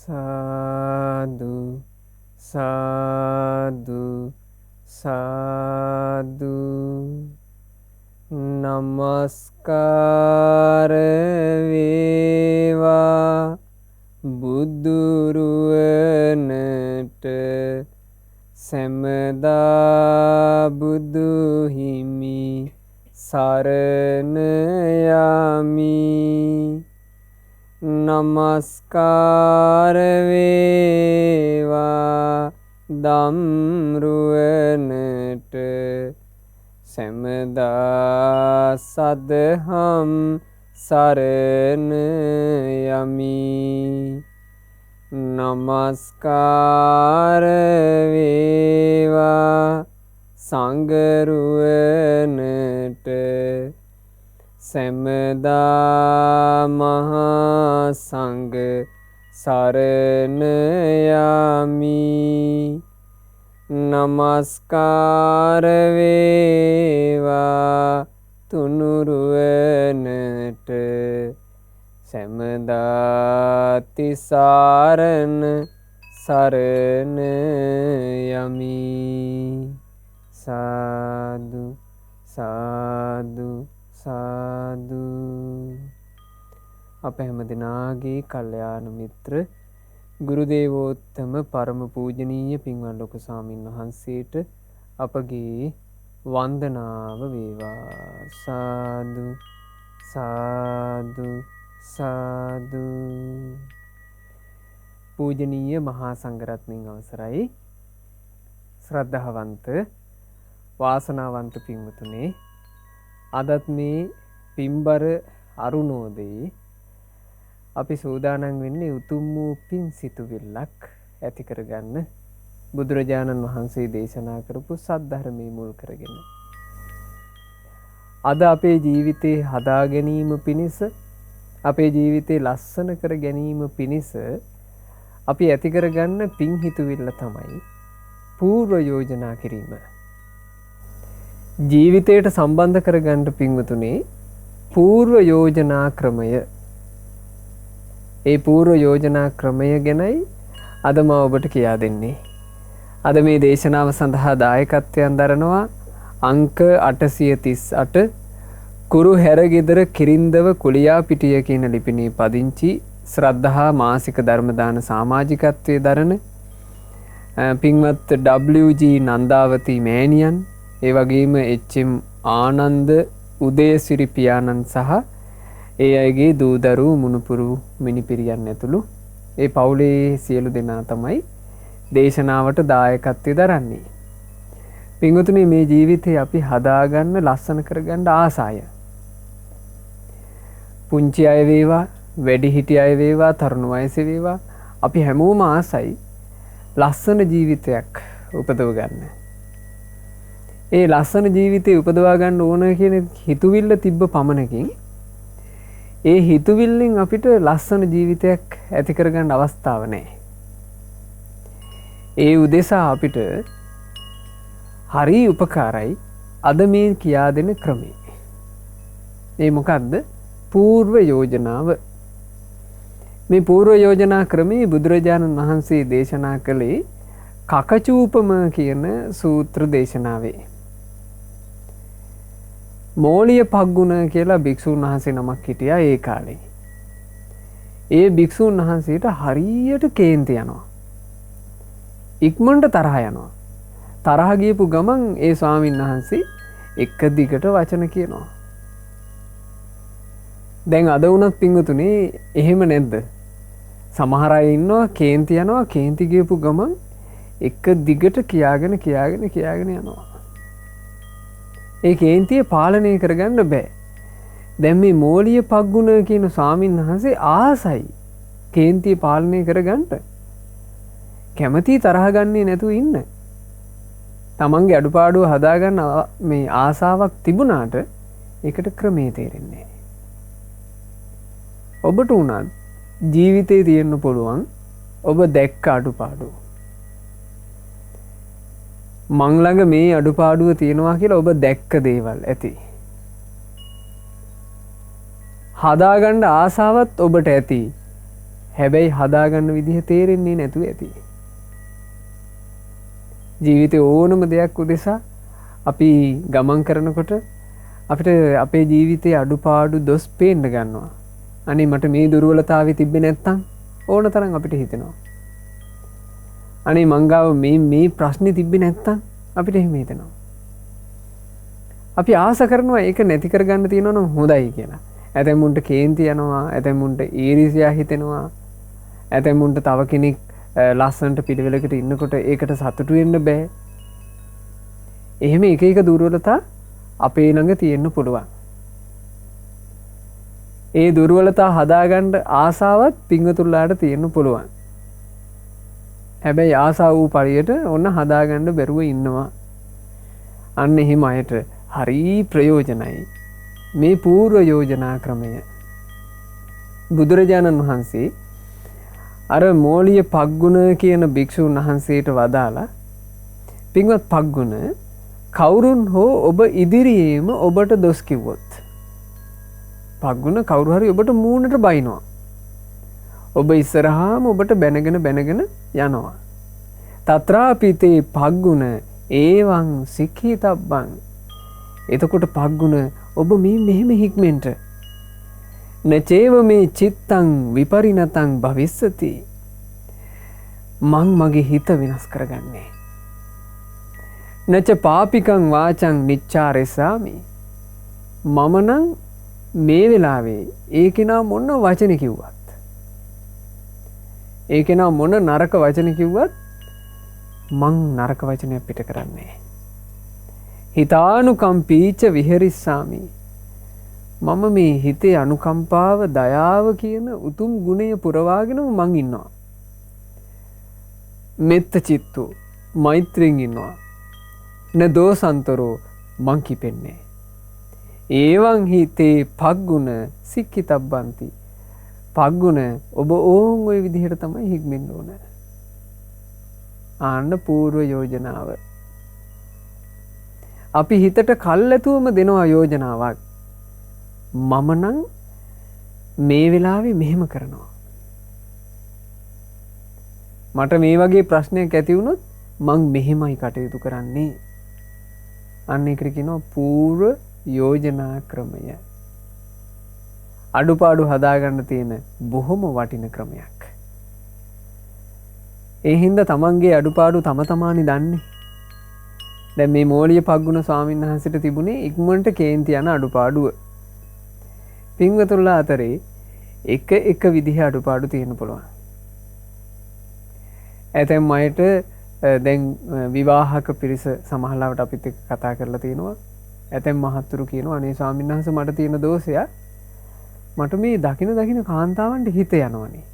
සාදු සාදු සාදු නමස්කාර වේවා බුදුරුවනට සැමදා බුදු හිමි සරණ යමි. නමස්කාර වේවා ධම්රුවනට සැමදා සදහම් සරණ යමි. නමස්කාර වේවා සංඝරුවනට සැමදා මහා සංඝ සරණ යමි. නමස්කාර වේවා තුනුරුවනට සැමදා තිසරණ සරණ යමි. සාදු සාදු සාදු. අප හැම දෙනාගේ කල්යාණ මිත්‍ර ගුරු දේවෝත්තම පරම පූජනීය පින්වත් ලොකු ස්වාමීන් වහන්සේට අපගේ වන්දනාව වේවා. සාදු සාදු සාදු. පූජනීය මහා සංඝරත්නයන් අවසරයි. ශ්‍රද්ධාවන්ත වාසනාවන්ත පින්වතුනේ, අදත් මේ පින්බර අරුණෝදයේ අපි සූදානම් වෙන්නේ උතුම් වූ පින් සිතුවිල්ලක් ඇති කරගන්න බුදුරජාණන් වහන්සේ දේශනා කරපු සද්ධර්මයේ මුල් කරගෙන. අද අපේ ජීවිතේ හදා ගැනීම පිණිස, අපේ ජීවිතේ ලස්සන කර ගැනීම පිණිස අපි ඇති කරගන්න පින් හිතුවිල්ල තමයි පූර්ව යෝජනා කිරීම. ජීවිතයට සම්බන්ධ කරගන්න පින්වතුනේ පූර්ව යෝජනා ක්‍රමය. ඒ පූර්ව යෝජනා ක්‍රමය ගැනයි අද මම ඔබට කියා දෙන්නේ. අද මේ දේශනාව සඳහා දායකත්වයෙන් දරනවා අංක 838 කුරු හැරගෙදර කිරින්දව කුලියා පිටිය කියන ලිපිනේ පදිංචි ශ්‍රද්ධහා මාසික ධර්මදාන සමාජිකත්වයේ දරන පින්වත් WG නන්දාවති මෑණියන්, ඒ වගේම HM ආනන්ද උදයසිරි පියාණන් සහ ඒ අයගේ දූදරු මුණුපුරු මිනිපිරියන් ඇතුළු ඒ පවුලේ සියලු දෙනා තමයි දේශනාවට දායකත්වය දරන්නේ. පින්වතුනි, මේ ජීවිතේ අපි හදාගන්න, ලස්සන කරගන්න ආසාය. පුංචි අය වේවා, වැඩිහිටි අය වේවා, තරුණ වයසේ වේවා, අපි හැමෝම ආසයි ලස්සන ජීවිතයක් උපදව ගන්න. ඒ ලස්සන ජීවිතේ උපදවා ගන්න ඕන කියන හිතුවිල්ල තිබ්බ පමණකින් ඒ හිතුවිල්ලෙන් අපිට ලස්සන ජීවිතයක් ඇති කරගන්න අවස්ථාව නැහැ. ඒ උදෙසා අපිට හරි උපකාරයි අද මේ කියා දෙන ක්‍රමය. ඒ මොකක්ද? පූර්ව යෝජනාව. මේ පූර්ව යෝජනා ක්‍රමයේ බුදුරජාණන් වහන්සේ දේශනා කළේ කකචූපම කියන සූත්‍ර දේශනාවේ. මෝලිය පග්ගුණ කියලා භික්ෂුන් වහන්සේ නමක් හිටියා ඒ කාලේ. ඒ භික්ෂුන් වහන්සේට හරියට කේන්ති යනවා. ඉක්මනට තරහ යනවා. තරහ ගියපු ගමන් ඒ ස්වාමීන් වහන්සේ එක දිගට වචන කියනවා. දැන් අද වුණත් පින්වතුනේ එහෙම නැද්ද? සමහර අය ඉන්නවා කේන්ති යනවා, කේන්ති ගියපු ගමන් එක දිගට කියාගෙන යනවා. ඒ කේන්තිය පාලනය කරගන්න බෑ. දැන් මේ මෝලිය පග්ගුණ කියන ස්වාමීන් වහන්සේ ආසයි කේන්තිය පාලනය කරගන්න. කැමති තරහ ගන්නේ නැතුව ඉන්න. තමන්ගේ අඩුපාඩුව හදාගන්න මේ ආසාවක් තිබුණාට ඒකට ක්‍රමේ තේරෙන්නේ නැහැ. ඔබට උනත් ජීවිතේ තියෙන්න පුළුවන් ඔබ දැක්ක අඩුපාඩු. මං ළඟ මේ අඩුපාඩුව තියෙනවා කියලා ඔබ දැක්ක දේවල් ඇති. හදාගන්න ආසාවත් ඔබට ඇති. හැබැයි හදාගන්න විදිහ තේරෙන්නේ නැතුව ඇති. ජීවිතේ ඕනම දෙයක් උදෙසා අපි ගමන් කරනකොට අපිට අපේ ජීවිතයේ අඩුපාඩු දොස් පේන්න ගන්නවා. අනේ මට මේ දුර්වලතාවය තිබ්බේ නැත්තම් ඕන තරම් අපිට හිතෙනවා. අනේ මං ගාව මේ ප්‍රශ්නේ තිබ්බේ නැත්තම් අපිට එහෙම හිතෙනවා. අපි ආස කරනවා ඒක නැති කරගන්න තියෙනවා නම් හොඳයි කියලා. ඇතැමුන්ට කේන්ති යනවා, ඇතැමුන්ට ඊරිසියා හිතෙනවා, ඇතැමුන්ට තව කෙනෙක් ලස්සනට පිළිවෙලකට ඉන්නකොට ඒකට සතුටු වෙන්න බෑ. එහෙම එක එක දුර්වලතා අපේ ළඟ තියෙන්න පුළුවන්. ඒ දුර්වලතා හදාගන්න ආසාවත් පිංගතුල්ලාට තියෙන්න පුළුවන්. හැබැයි ආසාව වූ පරියට ඔන්න හදාගන්න බැරුව ඉන්නවා. අන්න එහෙම අයට හරි ප්‍රයෝජනයි මේ පූර්ව යෝජනා ක්‍රමය. බුදුරජාණන් වහන්සේ අර මෝලිය පග්ගුණ කියන භික්ෂුන් වහන්සේට වදාලා, පින්වත් පග්ගුණ, කවුරුන් හෝ ඔබ ඉදිරියේම ඔබට දොස් කිව්වොත්, පග්ගුණ කවුරු හරි ඔබට මූණට බයිනවා, ඔබ ඉස්සරහාම ඔබට බැනගෙන යනවා. තත්‍රාපිතේ පග්ගුණ ඒවං සික්ඛිතබ්බං. එතකොට පග්ගුණ ඔබ මෙහෙම හික්මෙන්ට නචේව මේ චිත්තං විපරිණතං භවිස්සති. මං මගේ හිත වෙනස් කරගන්නේ. නච පාපිකං වාචං නිච්චාරෙසාමි. මම නම් මේ වෙලාවේ ඒ කෙනා මොන වචන කිව්වත්, ඒ කෙනා මොන නරක වචන කිව්වත් මං නරක වචනයක් පිට කරන්නේ. හිතානුකම්පීච විහෙරිස්සාමි. මම මේ හිතේ අනුකම්පාව, දයාව කියන උතුම් ගුණය පුරවාගෙනම මං ඉන්නවා. මෙත්ත චිත්තු මෛත්‍රියෙන් ඉන්නවා. නදෝසන්තරෝ මං කිපෙන්නේ. ඒවං හිතේ පග්ගුණ සික්ඛිතබ්බන්ති. පග්ගුණ ඔබ ඕන් ওই විදිහට තමයි හික්මෙන්න ඕන. ආන්න පූර්ව යෝජනාව. අපි හිතට කල්ැතුවම දෙනවා යෝජනාවක්. මම නම් මේ වෙලාවේ මෙහෙම කරනවා. මට මේ වගේ ප්‍රශ්නයක් ඇති වුණොත් මං මෙහෙමයි කටයුතු කරන්නේ. අන්න ඒකට කියනවා පූර්ව යෝජනා ක්‍රමය. අඩුපාඩු හදාගන්න තියෙන බොහොම වටින ක්‍රමයක්. ඒ හින්දා තමන්ගේ අඩුපාඩු තම තමානි දන්නේ. දැන් මේ මෝලිය පග්ගුණ ස්වාමීන් වහන්සේට තිබුණේ ඉක්මනට කේන්ති යන අඩුපාඩුව. පින්වතුන්ලා අතරේ එක විදිහ අඩුපාඩු තියෙන්න පුළුවන්. ඇතැම් අයට දැන් විවාහක පිරිස සමහරවිට අපිත් එක්ක කතා කරලා තියෙනවා. ඇතැම් මහත්තුරු කියනවා අනේ ස්වාමීන් වහන්සේ මට තියෙන දෝෂය මට මේ දකින කාන්තාවන්ට හිත යනවනේ.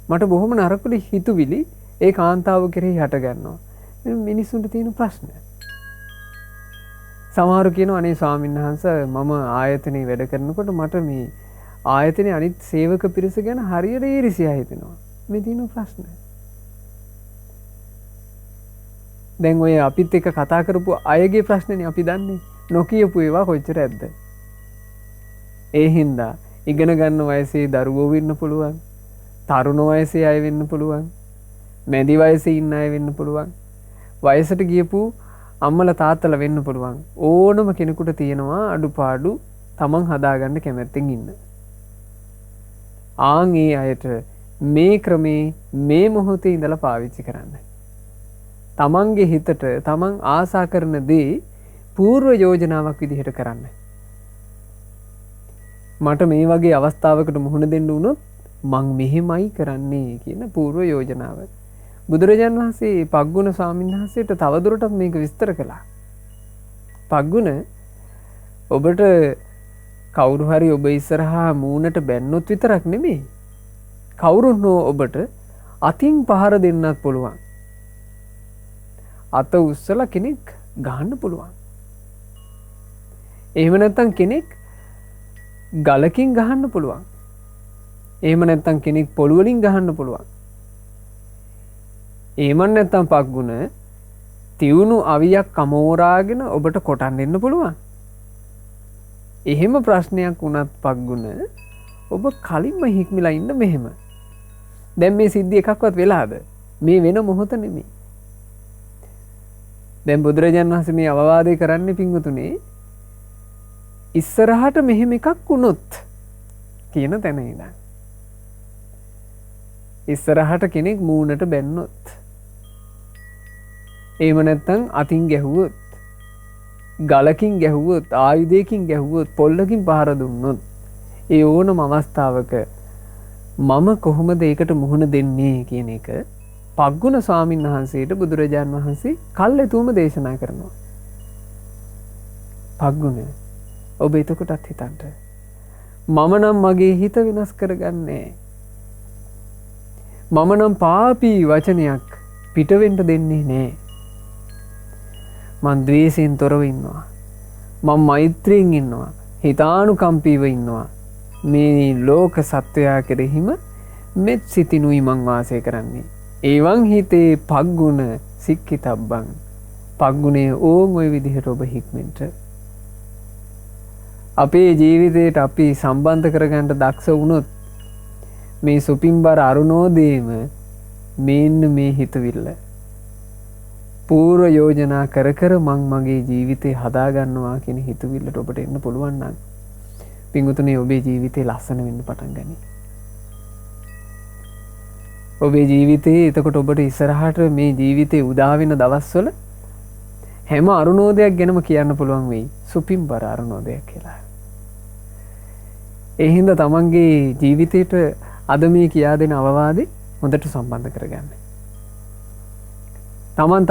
මට බොහොම නරකුලි හිතුවිලි ඒ කාන්තාව කෙරෙහි හට ගන්නවා. මිනිස්සුන්ට තියෙන ප්‍රශ්න. සමහරු කියනවා අනේ ස්වාමීන් වහන්සේ මම ආයතනයේ වැඩ කරනකොට මට මේ ආයතනයේ අනිත් සේවක පිරිස ගැන හරියට ඊර්ෂ්‍යා හිතෙනවා. මේ තියෙන ප්‍රශ්න. දැන් ඔය අපිත් එක්ක කතා කරපු අයගේ ප්‍රශ්නනේ අපි දන්නේ. නොකියපු ඒවා කොච්චර ඇද්ද? ඒ හින්දා ඉගෙන ගන්න වයසේ දරුවෝ වෙන්න පුළුවන්. තරුණ වයසේ අය වෙන්න පුළුවන්. මැදි වයසේ ඉන්න අය වෙන්න පුළුවන්. වයසට ගියපු අම්මලා තාත්තලා වෙන්න පුළුවන්. ඕනම කෙනෙකුට තියෙනවා අඩුපාඩු තමන් හදාගන්න කැමැත්තෙන් ඉන්න. ආන් ඒ අයට මේ ක්‍රමේ මේ මොහොතේ ඉඳලා පාවිච්චි කරන්න. තමන්ගේ හිතට තමන් ආසා කරන දේ පූර්ව යෝජනාවක් විදිහට කරන්න. මට මේ වගේ අවස්ථාවකට මුහුණ දෙන්න වුණොත් මං මෙහෙමයි කරන්නේ කියන පූර්ව යෝජනාව. බුදුරජාණන් වහන්සේ පග්ගුණ ස්වාමීන් වහන්සේට තවදුරටත් මේක විස්තර කළා. පග්ගුණ ඔබට කවුරු හරි ඔබ ඉස්සරහා මූණට බැන්නොත් විතරක් නෙමෙයි. කවුරුන් හෝ ඔබට අතින් පහර දෙන්නත් පුළුවන්. අත උස්සලා කෙනෙක් ගහන්න පුළුවන්. එහෙම නැත්නම් කෙනෙක් ගලකින් ගහන්න පුළුවන්. එහෙම නැත්නම් කෙනෙක් පොළු වලින් ගහන්න පුළුවන්. එහෙම නැත්නම් පග්ගුණ තියුණු අවියක් කමෝරාගෙන ඔබට කොටන් දෙන්න පුළුවන්. එහෙම ප්‍රශ්නයක් වුණත් පග්ගුණ ඔබ කලින්ම හික්මිලා ඉන්න මෙහෙම. දැන් මේ සිද්ධිය එකක්වත් වෙලාද? මේ වෙන මොහොත නෙමෙයි. දැන් බුදුරජාන් වහන්සේ මේ අවවාදේ කරන්නේ පින්වතුනි ඉස්සරහට මෙහෙම එකක් වුණොත් කියන තැන ඉඳන්. ඉස්සරහට කෙනෙක් මූණට බැන්නොත්. එහෙම නැත්නම් අතින් ගැහුවොත්, ගලකින් ගැහුවොත්, ආයුධයකින් ගැහුවොත්, පොල්ලකින් පහර දුන්නොත්, ඒ ඕනම අවස්ථාවක මම කොහොමද ඒකට මුහුණ දෙන්නේ කියන එක පග්ගුණ ස්වාමීන් වහන්සේට බුදුරජාන් වහන්සේ කල්ැතුම දේශනා කරනවා. පග්ගුණ ඔබ එතකොටත් හිතන්න. මම නම් මගේ හිත වෙනස් කරගන්නේ. මම නම් පාපී වචනයක් පිටවෙන්න දෙන්නේ නෑ. මං ද්වේෂයෙන් තොරව ඉන්නවා. මං මෛත්‍රියෙන් ඉන්නවා. හිතානුකම්පීව ඉන්නවා. මේ ලෝක සත්වයා කෙරෙහිම මෙත් සිතිනුයි මං වාසය කරන්නේ. ඒවන් හිතේ පග්ගුණ සික්කිතබ්බං. පග්ගුණේ ඕන් ඔය විදිහට ඔබ හික්මෙන්ට. අපේ ජීවිතයට අපි සම්බන්ධ කරගන්න දක්ෂ වුණොත් මේ සුපිම්බර අරුණෝදේම මේන්න මේ හිතවිල්ල. පූර්ව යෝජනා කර කර මං මගේ ජීවිතේ හදාගන්නවා කියන හිතවිල්ලට ඔබට එන්න පුළුවන් නම් පින්වතුනි ඔබේ ජීවිතේ ලස්සන වෙන්න පටන් ගනී. ඔබේ ජීවිතේ එතකොට ඔබට ඉස්සරහට මේ ජීවිතේ උදා වෙන දවස්වල හැම අරුණෝදයක් ගැනම කියන්න පුළුවන් වෙයි සුපිම්බර අරුණෝදයක් කියලා. ඒ හින්දා තමන්ගේ ජීවිතේට අද මේ කියා දෙන අවවාදේ හොඳට සම්බන්ධ කරගන්න.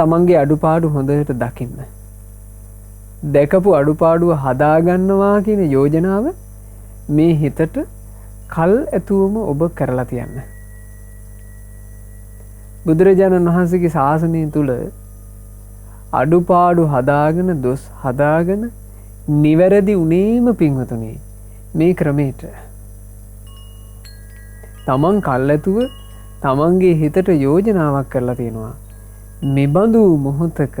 තමන්ගේ අඩුපාඩු හොඳට දකින්න. දැකපු අඩුපාඩුව හදාගන්නවා කියන යෝජනාව මේ හිතට කල් ඇතුවම ඔබ කරලා තියන්න. බුදුරජාණන් වහන්සේගේ ශාසනය තුල අඩුපාඩු හදාගෙන දොස් හදාගෙන නිවැරදි උනේම පින්වතුනි මේ ක්‍රමයට තමන් කල්ැතුව තමන්ගේ හිතට යෝජනාවක් කරලා තියෙනවා. මෙබඳු මොහොතක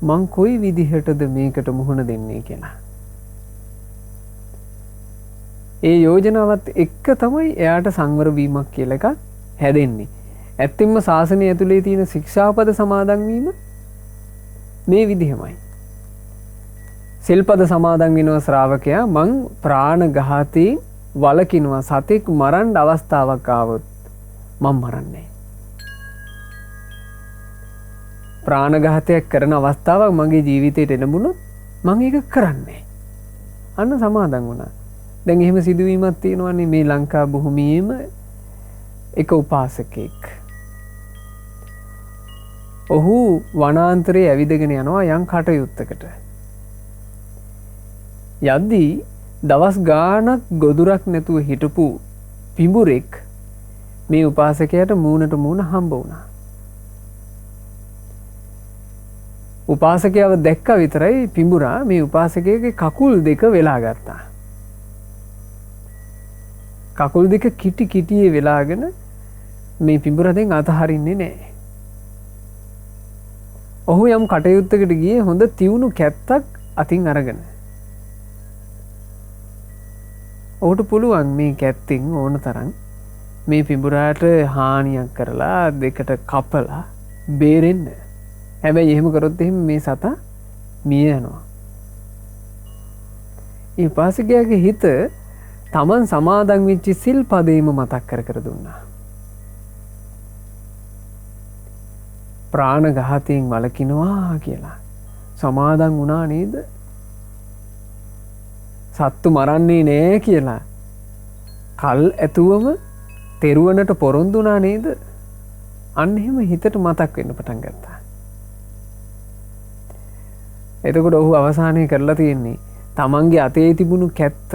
මං කොයි විදිහටද මේකට මුහුණ දෙන්නේ කියලා. ඒ යෝජනාවත් එක්ක තමයි එයාට සංවර වීමක් කියලා එකක් හැදෙන්නේ. ඇත්තෙන්ම ශාසනය ඇතුලේ තියෙන ශික්ෂාපද සමාදන් වීම මේ විදිහමයි. සිල්පද සමාදන් වෙනවා ශ්‍රාවකයා මං ප්‍රාණඝාතයෙන් වළකිනවා. සතෙක් මරන්න අවස්ථාවක් ආවොත් මං මරන්නේ. ප්‍රාණඝාතයක් කරන අවස්ථාවක් මගේ ජීවිතයට එළඹුණොත් මං ඒක කරන්නේ. අන්න සමාදන් වුණා. දැන් එහෙම සිදුවීමක් තියෙනවානේ මේ ලංකා භූමියේම එක උපාසකෙක්. ඔහු වනාන්තරයේ ඇවිදගෙන යනවා යම් කටයුත්තකට. යද්දී දවස් ගාණක් ගොදුරක් නැතුව හිටපු පිඹුරෙක් මේ උපාසකයාට මූණට මූණ හම්බ වුණා. උපාසකයාව දැක්ක විතරයි පිඹුරා මේ උපාසකයාගේ කකුල් දෙක වෙලා ගත්තා. කකුල් දෙක කිටි කිටියේ වෙලාගෙන මේ පිඹුරා දැන් අතහරින්නේ නැහැ. ඔහු යම් කටයුත්තකට ගියේ හොඳ තියුණු කැත්තක් අතින් අරගෙන. ඔහුට පුළුවන් මේ කැත්තෙන් ඕන තරම් මේ පිඹුරාට හානියක් කරලා දෙකට කපලා බේරෙන්න. හැබැයි එහෙම කරොත් එහෙම මේ සතා මිය යනවා. ඒ උපාසකයාගේ හිත තමන් සමාදන් වෙච්ච සිල්පදේම මතක් කර දුන්නා. ප්‍රාණඝාතයෙන් වළකිනවා කියලා සමාදන් වුණා නේද? සත්තු මරන්නේ නෑ කියලා කල් ඇතුවම තෙරුවනට පොරොන්දු වුණා නේද? අන්න එහෙම හිතට මතක් වෙන්න පටන් ගත්තා. එතකොට ඔහු අවසානයේ කරලා තියෙන්නේ තමන්ගේ අතේ තිබුණු කැත්ත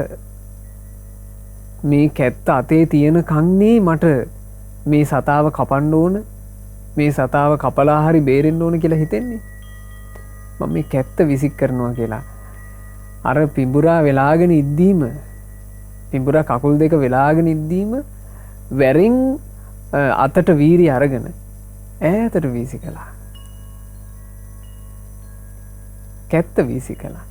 මේ කැත්ත අතේ තියෙන කන්නේ මට මේ සතාව කපන්න ඕන, මේ සතාව කපලා හරි බේරෙන්න ඕන කියලා හිතෙන්නේ. මම මේ කැත්ත විසික් කරනවා කියලා අර පිඹුරා වෙලාගෙන ඉද්දීම, පිඹුරා කකුල් දෙක වෙලාගෙන ඉද්දීම වැරින් අතට වීරිය අරගෙන ඈතට වීසි කළා. කැත්ත වීසි කළා.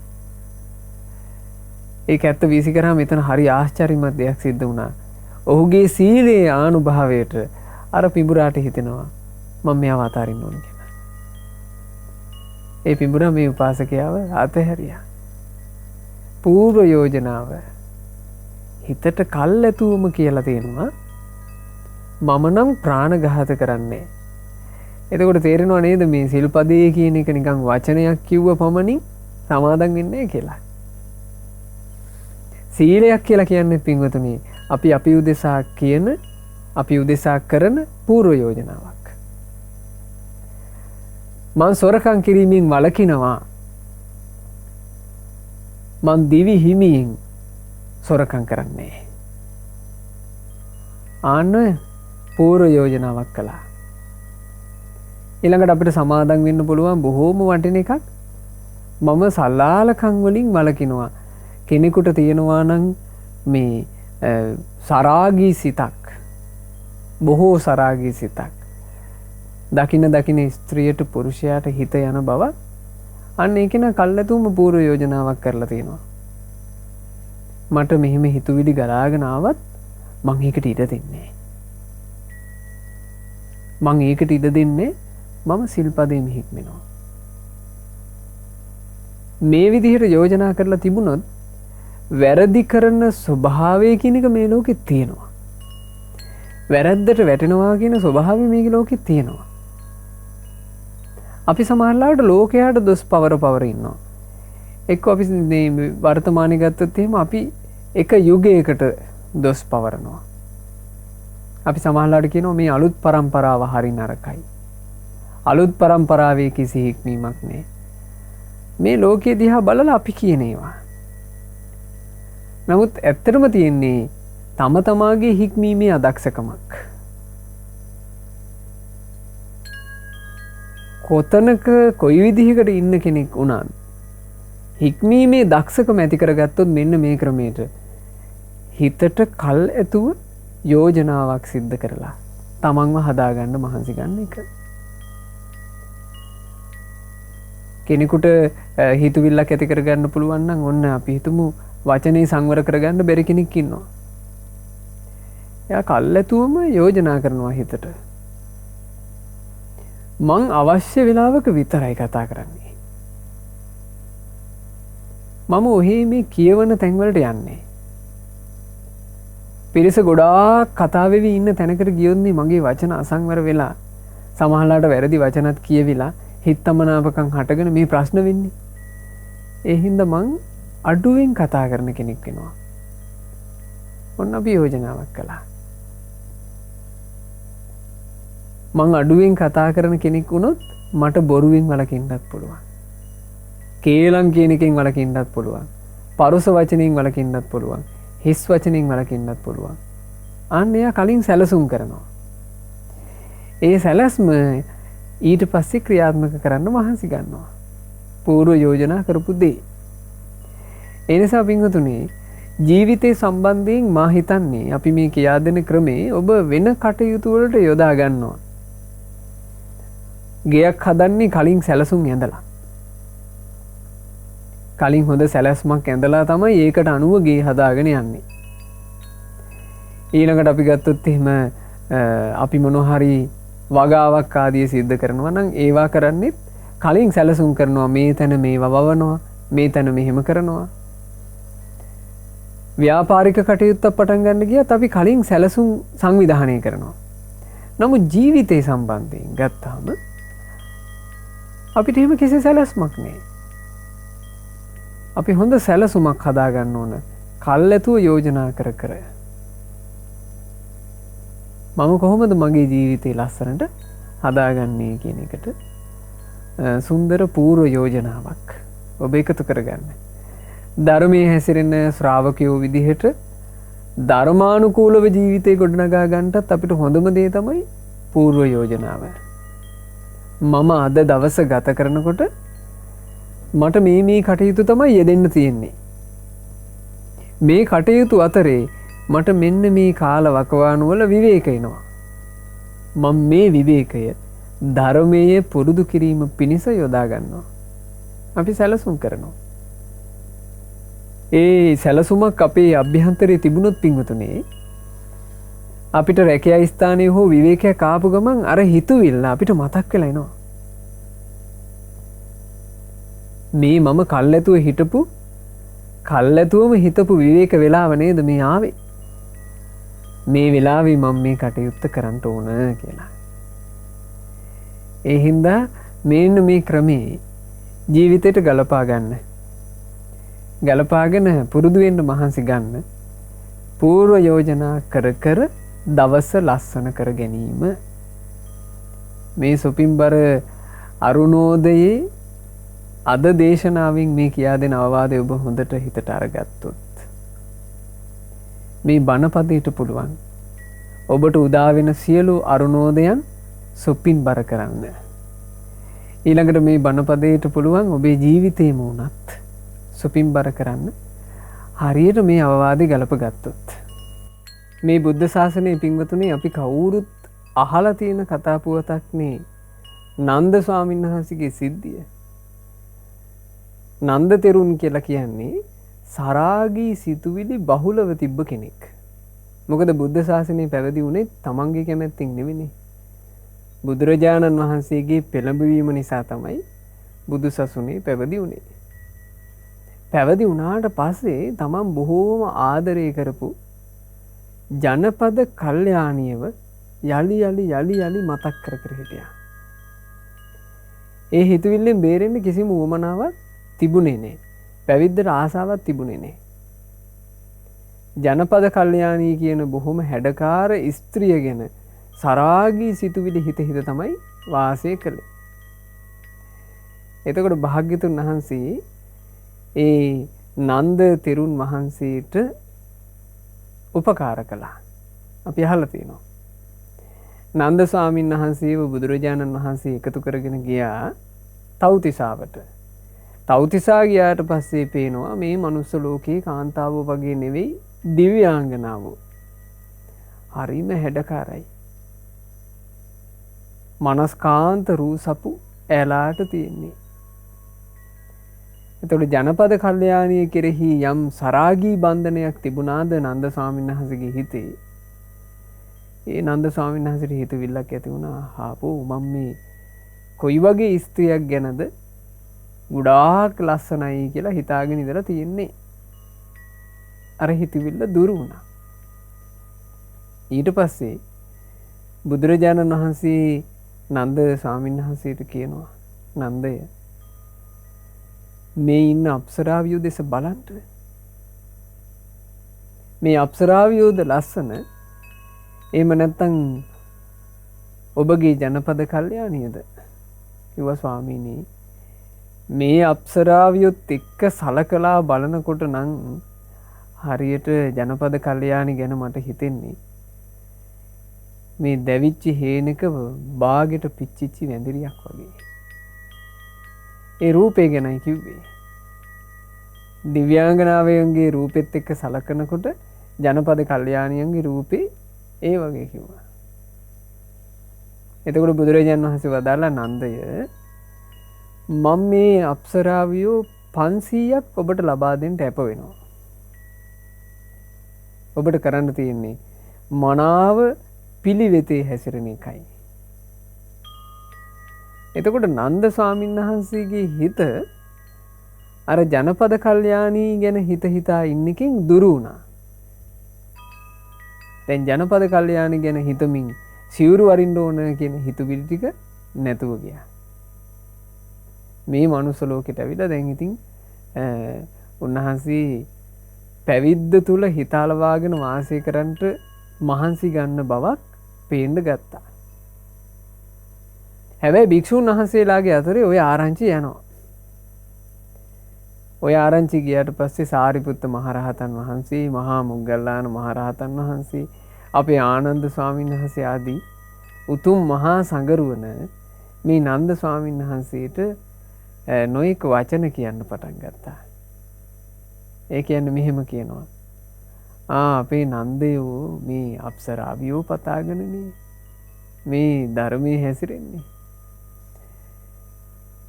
ඒක ඇත්ත වීසි කරාම මෙතන හරි ආශ්චර්යමත් දෙයක් සිද්ධ වුණා. ඔහුගේ සීලේ ආනුභාවයට අර පිඹුරාට හිතෙනවා මම මෙයාව අතාරින්න ඕන කියලා. ඒ පිඹුරා මේ උපාසකයාව අතහැරියා. පූර්ව යෝජනාව හිතට කල්ැතුවම කියලා තියෙනවා මම නම් ප්‍රාණඝාත කරන්නේ. එතකොට තේරෙනවා නේද මේ සිල්පදයේ කියන එක නිකන් වචනයක් කිව්ව පමණින් සමාදන් වෙන්නේ කියලා. සීලයක් කියලා කියන්නේ පින්වතුනි අපි උදෙසා කියන අපි උදෙසා කරන පූර්ව යෝජනාවක්. මං සොරකම් කිරීමෙන් වළකිනවා. මං දිවි හිමියෙන් සොරකම් කරන්නේ. ආන්න පූර්ව යෝජනාවක් කළා. ඊළඟට අපිට සමාදන් වෙන්න පුළුවන් බොහෝම වටින එකක්. මම සල්ලාලකම් වලින් වළකිනවා. කෙනෙකුට තියෙනවා නම් මේ සරාගී සිතක්, බොහෝ සරාගී සිතක්, දකින ස්ත්‍රියට පුරුෂයාට හිත යන බව, අන්න ඒක න කල්ැතුම පූර්ව යෝජනාවක් කරලා තියෙනවා. මට මෙහෙම හිතුවිලි ගලාගෙන ආවත් මං ඒකට ඉඩ දෙන්නේ. මං ඒකට ඉඩ දෙන්නේ මම සිල්පදේම හික්මෙනවා. මේ විදිහට යෝජනා කරලා තිබුණොත් වැරදි කරන ස්වභාවය කියන එක මේ ලෝකෙ තියෙනවා. වැරද්දට වැටෙනවා කියන ස්වභාවය මේ ලෝකෙ තියෙනවා. අපි සමහරවිට ලෝකයට දොස් පවර ඉන්නවා. එක්ක අපි වර්තමානයේ ගත්තොත් එහෙම අපි එක යුගයකට දොස් පවරනවා. අපි සමහරවිට කියනවා මේ අලුත් પરම්පරාව හරි නරකයි. අලුත් પરම්පරාවේ කිසි හික්මීමක් නැහැ. මේ ලෝකයේ දිහා බලලා අපි කියන ඒවා. නමුත් ඇත්තටම තියෙන්නේ තම තමාගේ හික්මීමේ අදක්ෂකමක්. කොතනක කොයි විදිහකට ඉන්න කෙනෙක් වුණත් හික්මීමේ දක්ෂකම ඇති කරගත්තොත් මෙන්න මේ ක්‍රමයට හිතට කල් ඇතුව යෝජනාවක් සිද්ධ කරලා තමන්ව හදාගන්න මහන්සි ගන්න එක. කෙනෙකුට හිතුවිල්ලක් ඇති කරගන්න පුළුවන් නම් ඔන්න අපි හිතමු වචනේ සංවර කරගන්න බැරි කෙනෙක් ඉන්නවා. එයා කල්ැතුවම යෝජනා කරනවා හිතට. මං අවශ්‍ය වෙලාවක විතරයි කතා කරන්නේ. මම ඔහේ මේ කියවන තැන්වලට යන්නේ. පිරිස ගොඩාක් කතා වෙවි ඉන්න තැනකට ගියොත් මගේ වචන අසංවර වෙලා සමහරලාට වැරදි වචනත් කියවිලා හිතමනාපකම් හටගෙන මේ ප්‍රශ්න වෙන්නේ. ඒ හින්දා මං අඩුවෙන් කතා කරන කෙනෙක් වෙනවා. ඔන්න අපි යෝජනාවක් කළා. මං අඩුවෙන් කතා කරන කෙනෙක් වුණොත් මට බොරුවෙන් වළකින්නත් පුළුවන්. කේලම් කියන එකෙන් වළකින්නත් පුළුවන්. පරුස වචනෙන් වළකින්නත් පුළුවන්. හිස් වචනෙන් වළකින්නත් පුළුවන්. අන්න එයා කලින් සැලසුම් කරනවා. ඒ සැලැස්ම ඊට පස්සේ ක්‍රියාත්මක කරන්න මහන්සි ගන්නවා. පූර්ව යෝජනා කරපු දේ. ඒ නිසා පින්වතුනි ජීවිතේ සම්බන්ධයෙන් මා හිතන්නේ අපි මේ කියා දෙන ක්‍රමේ ඔබ වෙන කටයුතු වලට යොදා ගන්නවා. ගෙයක් හදන්නේ කලින් සැලසුම් ඇඳලා. කලින් හොඳ සැලැස්මක් ඇඳලා තමයි ඒකට අනුව ගේ හදාගෙන යන්නේ. ඊළඟට අපි ගත්තොත් එහෙම අපි මොනවා හරි වගාවක් ආදිය සිද්ධ කරනවා නම් ඒවා කරන්නේ කලින් සැලසුම් කරනවා. මේ තැන මේවා වවනවා, මේ තැන මෙහෙම කරනවා. ව්‍යාපාරික කටයුත්තක් පටන් ගන්න ගියත් අපි කලින් සැලසුම් සංවිධානය කරනවා. නමුත් ජීවිතේ සම්බන්ධයෙන් ගත්තාම අපිට එහෙම කිසි සැලැස්මක් නැහැ. අපි හොඳ සැලසුමක් හදා ගන්න ඕන. කල්ැතුව යෝජනා කර කර. මම කොහොමද මගේ ජීවිතේ ලස්සනට හදාගන්නේ කියන එකට සුන්දර පූර්ව යෝජනාවක් ඔබ එකතු කරගන්න. ධර්මයේ හැසිරෙන ශ්‍රාවකයෝ විදිහට ධර්මානුකූලව ජීවිතේ ගොඩනගා ගන්නටත් අපිට හොඳම දේ තමයි පූර්ව යෝජනාව. මම අද දවස ගත කරනකොට මට මේ කටයුතු තමයි යෙදෙන්න තියෙන්නේ. මේ කටයුතු අතරේ මට මෙන්න මේ කාල වකවානු වල විවේක එනවා. මම මේ විවේකය ධර්මයේ පුරුදු කිරීම පිණිස යොදා ගන්නවා. අපි සැලසුම් කරනවා. ඒ සැලසුමක් අපේ අභ්‍යන්තරයේ තිබුණොත් පින්වතුනේ අපිට රැකියා ස්ථානයේ හෝ විවේකයක් ආපු ගමන් අර හිතුවිල්ල අපිට මතක් වෙලා එනවා. මේ මම කල්ැතුව හිටපු කල්ැතුවම හිතපු විවේක වෙලාව නේද මේ ආවේ. මේ වෙලාවේ මම මේ කටයුත්ත කරන්න ඕන කියලා. ඒ හින්දා මේන්න මේ ක්‍රමේ ජීවිතයට ගලපා ගන්න. ගලපාගෙන පුරුදු වෙන්න මහන්සි ගන්න. පූර්ව යෝජනා කර කර දවස ලස්සන කර ගැනීම. මේ සොපින්බර අරුණෝදයේ අද දේශනාවෙන් මේ කියා දෙන අවවාදය ඔබ හොඳට හිතට අරගත්තොත් මේ බණපදයට පුළුවන් ඔබට උදා වෙන සියලු අරුණෝදයන් සොපින් බර කරන්න. ඊළඟට මේ බණපදයට පුළුවන් ඔබේ ජීවිතේම වුණත් සොපින් බර කරන්න. හරියට මේ අවවාදය ගලප ගත්තොත් මේ බුද්ධ ශාසනයේ පින්වතුනි අපි කවුරුත් අහලා තියෙන කතා පුවතක්නේ නන්ද ස්වාමීන් වහන්සේගේ සිද්ධිය. නන්ද තෙරුන් කියලා කියන්නේ සරාගී සිතුවිලි බහුලව තිබ්බ කෙනෙක්. මොකද බුද්ධ ශාසනය පැවිදි වුණේ තමන්ගේ කැමැත්තෙන් නෙවෙයි. බුදුරජාණන් වහන්සේගේ පෙළඹවීම නිසා තමයි බුදු සසුනේ පැවිදි වුණේ. පැවිදි වුණාට පස්සේ තමන් බොහෝම ආදරය කරපු ජනපද කල්යාණියව යලි යලි මතක් කර කර හිටියා. ඒ හිතවිල්ලෙන් බේරෙන්න කිසිම උවමනාවක් තිබුණේ නෑ. පැවිද්දට ආසාවක් තිබුණේ නෑ. ජනපද කල්යාණී කියන බොහොම හැඩකාර ස්ත්‍රිය ගැන සරාගී සිතුවිලි හිත තමයි වාසය කළේ. එතකොට භාග්‍යතුන් වහන්සේ ඒ නන්ද තෙරුන් වහන්සේට උපකාර කළා. අපි අහලා තියෙනවා. නන්ද ස්වාමීන් වහන්සේව බුදුරජාණන් වහන්සේ එකතු කරගෙන ගියා තව්තිසාවට. තව්තිසා ගියාට පස්සේ පේනවා මේ මනුස්ස ලෝකේ කාන්තාවෝ වගේ නෙවෙයි දිව්‍යාංගනාවෝ. හරිම හැඩකාරයි. මනස්කාන්ත රූසපු ඇලාට තියෙන්නේ. එතකොට ජනපද කල්යාණිය කෙරෙහි යම් සරාගී බන්ධනයක් තිබුණාද නන්ද ස්වාමීන් වහන්සේගේ හිතේ. ඒ නන්ද ස්වාමීන් වහන්සේට හිතවිල්ලක් ඇති වුණා. හාපෝ මම මේ කොයි වගේ ස්ත්‍රියක් ගැනද ගොඩාක් ලස්සනයි කියලා හිතාගෙන ඉඳලා තියෙන්නේ. අර හිතවිල්ල දුරු වුණා. ඊට පස්සේ බුදුරජාණන් වහන්සේ නන්ද ස්වාමීන් වහන්සේට කියනවා නන්දය මේ ඉන්න අප්සරාවියෝ දෙස බලන්න. මේ අප්සරාවියෝද ලස්සන එහෙම නැත්නම් ඔබගේ ජනපද කල්යාණියද? කිව්වා ස්වාමීනි මේ අප්සරාවියොත් එක්ක සලකලා බලනකොට නම් හරියට ජනපද කල්යාණි ගැන මට හිතෙන්නේ මේ දැවිච්චි හේනක බාගෙට පිච්චිච්චි වැඳිරියක් වගේ. ඒ රූපේ ගැනයි කිව්වේ. දිව්‍යාංගනාවයන්ගේ රූපෙත් එක්ක සලකනකොට ජනපද කල්යාණියන්ගේ රූපේ ඒ වගේ කිව්වා. එතකොට බුදුරජාණන් වහන්සේ වදාලා නන්දය මම මේ අප්සරාවියෝ 500ක් ඔබට ලබා දෙන්න අප වෙනවා. ඔබට කරන්න තියෙන්නේ මනාව පිළිවෙතේ හැසිරෙන එකයි. එතකොට නන්ද ස්වාමීන් වහන්සේගේ හිත අර ජනපද කල්යාණී ගැන හිතා ඉන්න එකෙන් දුරු වුණා. දැන් ජනපද කල්යාණී ගැන හිතමින් සිවුරු වරින්න ඕන කියන හිතුවිලි ටික නැතුව ගියා. මේ මනුස්ස ලෝකෙට ඇවිල්ලා දැන් ඉතින් උන්වහන්සේ පැවිද්ද තුල හිතාලවාගෙන වාසය කරන්නට මහන්සි ගන්න බවක් පේන්න ගත්තා. හැබැයි භික්ෂුන් වහන්සේලාගේ අතරේ ওই ආරංචි යනවා. ওই ආරංචි ගියාට පස්සේ සාරිපුත්ත මහරහතන් වහන්සේ, මහා මොග්ගල්ලාන මහරහතන් වහන්සේ, අපේ ආනන්ද ස්වාමීන් වහන්සේ ආදී උතුම් මහා සංගරුවන මේ නන්ද ස්වාමීන් වහන්සේට නොයෙක් වචන කියන්න පටන් ගත්තා. ඒ කියන්නේ මෙහෙම කියනවා. අපේ නන්දයෝ මේ අප්සරාවියෝ පතාගෙනනේ මේ ධර්මයේ හැසිරෙන්නේ.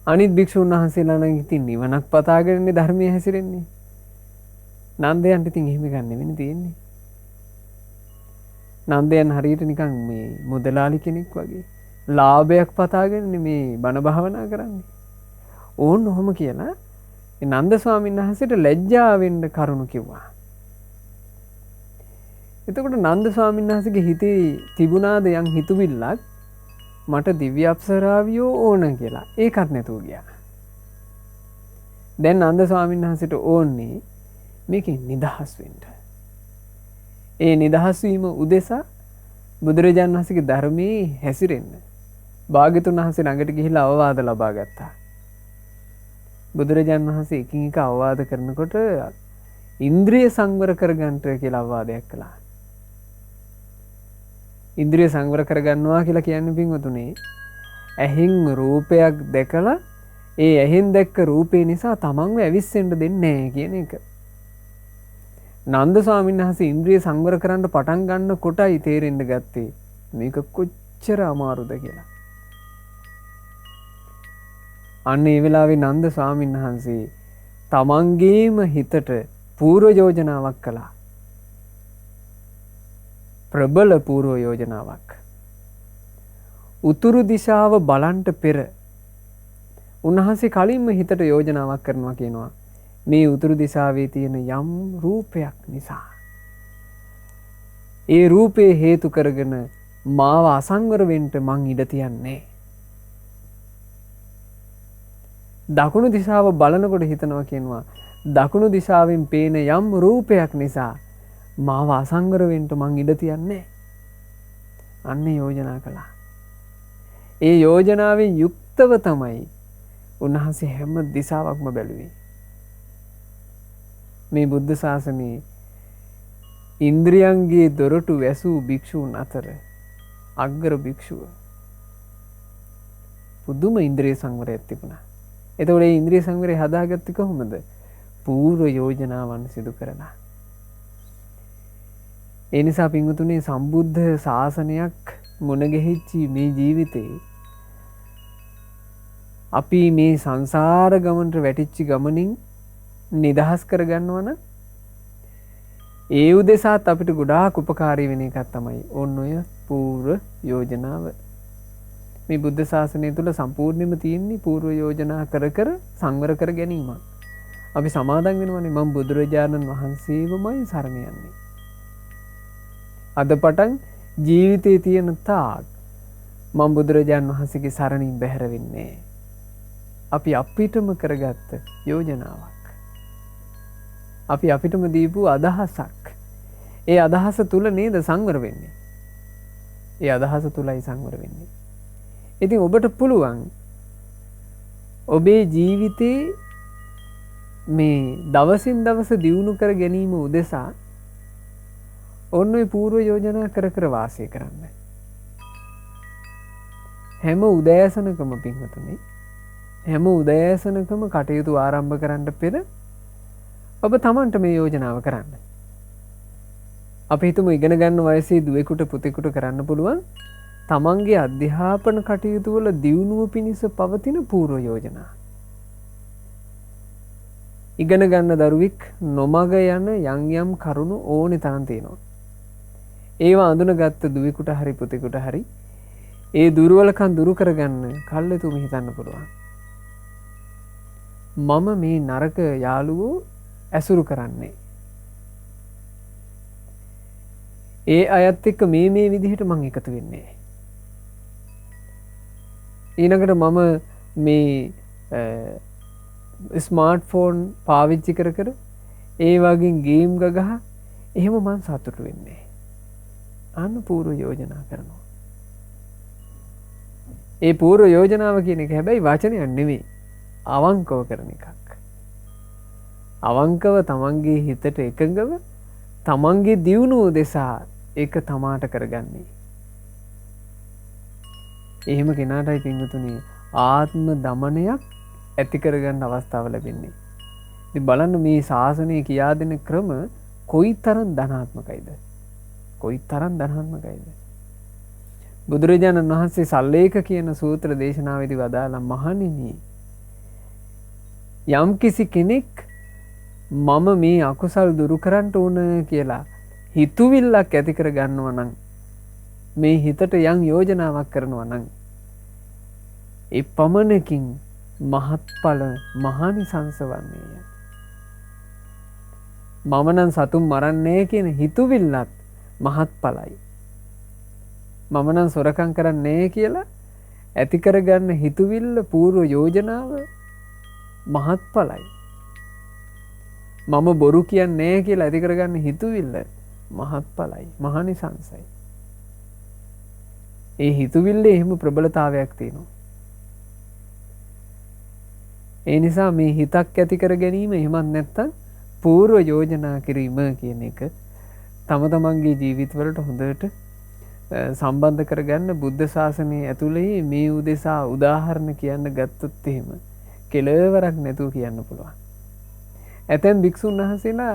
අනිත් භික්ෂුන් වහන්සේලා නම් ඉතින් නිවනක් පතාගෙනනේ ධර්මයේ හැසිරෙන්නේ. නන්දයන්ට ඉතින් එහෙම ගන්න නෙවෙයි තියෙන්නේ. නන්දයන් හරියට නිකන් මේ මුදලාලි කෙනෙක් වගේ ලාභයක් පතාගෙන මේ බණ භාවනා කරන්නේ. ඕන්න ඔහොම කියලා නන්ද ස්වාමීන් වහන්සේට ලැජ්ජා වෙන්න කරුණු කිව්වා. එතකොට නන්ද ස්වාමීන් වහන්සේගේ හිතේ තිබුණාද යම් හිතුවිල්ලක් මට දිව්‍ය අප්සරාවියෝ ඕන කියලා. ඒකත් නැතුව ගියා. දැන් නන්ද ස්වාමීන් වහන්සේට ඕනේ මේකෙන් නිදහස් වෙන්න. ඒ නිදහස් වීම උදෙසා බුදුරජාණන් වහන්සේගේ ධර්මයේ හැසිරෙන්න භාග්‍යතුන් වහන්සේ ළඟට ගිහිල්ලා අවවාද ලබා ගත්තා. බුදුරජාණන් වහන්සේ එකින් එක අවවාද කරනකොට ඉන්ද්‍රිය සංවර කරගන්න කියලා අවවාදයක් කළා. ඉන්ද්‍රිය සංවර කරගන්නවා කියලා කියන්නේ පින්වතුනි ඇහෙන් රූපයක් දැකලා ඒ ඇහෙන් දැක්ක රූපේ නිසා තමන්ව ඇවිස්සෙන්න දෙන්නේ නැහැ කියන එක. නන්ද ස්වාමීන් වහන්සේ ඉන්ද්‍රිය සංවර කරන්න පටන් ගන්න කොටයි තේරෙන්න ගත්තේ මේක කොච්චර අමාරුද කියලා. අන්න ඒ වෙලාවේ නන්ද ස්වාමීන් වහන්සේ තමන්ගේම හිතට පූර්ව යෝජනාවක් කළා. ප්‍රබල පූර්ව යෝජනාවක්. උතුරු දිශාව බලන්ට පෙර උන්වහන්සේ කලින්ම හිතට යෝජනාවක් කරනවා කියනවා. මේ උතුරු දිශාවේ තියෙන යම් රූපයක් නිසා ඒ රූපේ හේතු කරගෙන මාව අසංවර වෙන්න මං ඉඩ තියන්නේ. දකුණු දිශාව බලනකොට හිතනවා කියනවා දකුණු දිශාවෙන් පේන යම් රූපයක් නිසා මාව අසංවර වෙන්න මං ඉඩ තියන්නේ. අන්න යෝජනා කළා. ඒ යෝජනාවෙන් යුක්තව තමයි උන්වහන්සේ හැම දිශාවක්ම බැලුවේ. මේ බුද්ධ ශාසනයේ ඉන්ද්‍රියන්ගේ දොරටු වැසූ භික්ෂූන් අතර අග්‍ර භික්ෂුව පුදුම ඉන්ද්‍රිය සංවරයක් තිබුණා. එතකොට මේ ඉන්ද්‍රිය සංවරය හදාගත්තේ කොහොමද? පූර්ව යෝජනාවන් සිදු කරලා. ඒ නිසා පින්වතුනි සම්බුද්ධ ශාසනයක් මුණ ගැහිච්ච මේ ජීවිතේ අපි මේ සංසාර ගමනට වැටිච්ච ගමනින් නිදහස් කරගන්නවා නම් ඒ උදෙසාත් අපිට ගොඩාක් උපකාරී වෙන එකක් තමයි ඕන්න ඔය පූර්ව යෝජනාව. මේ බුද්ධ ශාසනය තුළ සම්පූර්ණයෙන්ම තියෙන්නේ පූර්ව යෝජනා කර කර සංවර කර ගැනීම. අපි සමාදන් වෙනවනේ මම බුදුරජාණන් වහන්සේවමයි සරණ යන්නේ. අද පටන් ජීවිතේ තියෙන තාක් මම බුදුරජාණන් වහන්සේගේ සරණින් බැහැර වෙන්නේ. අපි අපිටම කරගත්ත යෝජනාවක්. අපි අපිටම දීපු අදහසක්. ඒ අදහස තුල නේද සංවර වෙන්නේ. ඒ අදහස තුලයි සංවර වෙන්නේ. ඉතින් ඔබට පුළුවන් ඔබේ ජීවිතේ මේ දවසින් දවස දියුණු කර ගැනීම උදෙසා ඔන්න ඔය පූර්ව යෝජනා කර කර වාසය කරන්න. හැම උදෑසනකම පින්වතුනි හැම උදෑසනකම කටයුතු ආරම්භ කරන්න පෙර ඔබ තමන්ට මේ යෝජනාව කරන්න. අපි හිතමු ඉගෙන ගන්න වයසේ දුවෙකුට පුතෙකුට කරන්න පුළුවන් තමන්ගේ අධ්‍යාපන කටයුතු වල දියුණුව පිණිස පවතින පූර්ව යෝජනා. ඉගෙන ගන්න දරුවෙක් නොමග යන යම් කරුණු ඕනේ තරම් තියෙනවා. ඒවා අඳුනගත්ත දුවෙකුට හරි පුතෙකුට හරි ඒ දුර්වලකම් දුරු කරගන්න කල්ැතුම හිතන්න පුළුවන්. මම මේ නරක යාළුවෝ ඇසුරු කරන්නේ. ඒ අයත් එක්ක මේ විදිහට මං එකතු වෙන්නේ. ඊළඟට මම මේ ස්මාර්ට් ෆෝන් පාවිච්චි කර කර ඒ වගේ ගේම් ගගහ එහෙම මං සතුටු වෙන්නේ. අන්න පූර්ව යෝජනා කරනවා. ඒ පූර්ව යෝජනාව කියන එක හැබැයි වචනයක් නෙමෙයි. අවංකව කරන එකක්. අවංකව තමන්ගේ හිතට එකඟව තමන්ගේ දියුණුව දෙසා ඒක තමාට කරගන්නේ. එහෙම කෙනාටයි පින්වතුනි ආත්ම දමනයක් ඇති කරගන්න අවස්ථාව ලැබෙන්නේ. ඉතින් බලන්න මේ ශාසනය කියා දෙන ක්‍රම කොයිතරම් ධනාත්මකයිද? කොයිතරම් ධනාත්මකයිද? බුදුරජාණන් වහන්සේ සල්ලේක කියන සූත්‍ර දේශනාවේදී වදාළා මහණෙනි යම් කිසි කෙනෙක් මම මේ අකුසල් දුරු කරන්න ඕන කියලා හිතුවිල්ලක් ඇති කර ගන්නවා නම් මේ හිතට යම් යෝජනාවක් කරනවා නම් ඒ පමණකින් මහත්ඵල මහානිසංස වන්නේය. මම නම් සතුන් මරන්නේ කියන හිතුවිල්ලත් මහත්ඵලයි. මම නම් සොරකම් කරන්නේ කියලා ඇති කරගන්න හිතුවිල්ල පූර්ව යෝජනාව මහත්ඵලයි. මම බොරු කියන්නේ කියලා ඇති කරගන්න හිතුවිල්ල මහත්ඵලයි මහානිසංසයි. ඒ හිතුවිල්ලේ එහෙම ප්‍රබලතාවයක් තියෙනවා. ඒ නිසා මේ හිතක් ඇති කර ගැනීම එහෙමත් නැත්තම් පූර්ව යෝජනා කිරීම කියන එක තම තමන්ගේ ජීවිතවලට හොඳට සම්බන්ධ කරගන්න බුද්ධ ශාසනය ඇතුළේ මේ උදෙසා උදාහරණ කියන්න ගත්තොත් එහෙම කෙලවරක් නැතුව කියන්න පුළුවන්. ඇතැම් භික්ෂුන් වහන්සේලා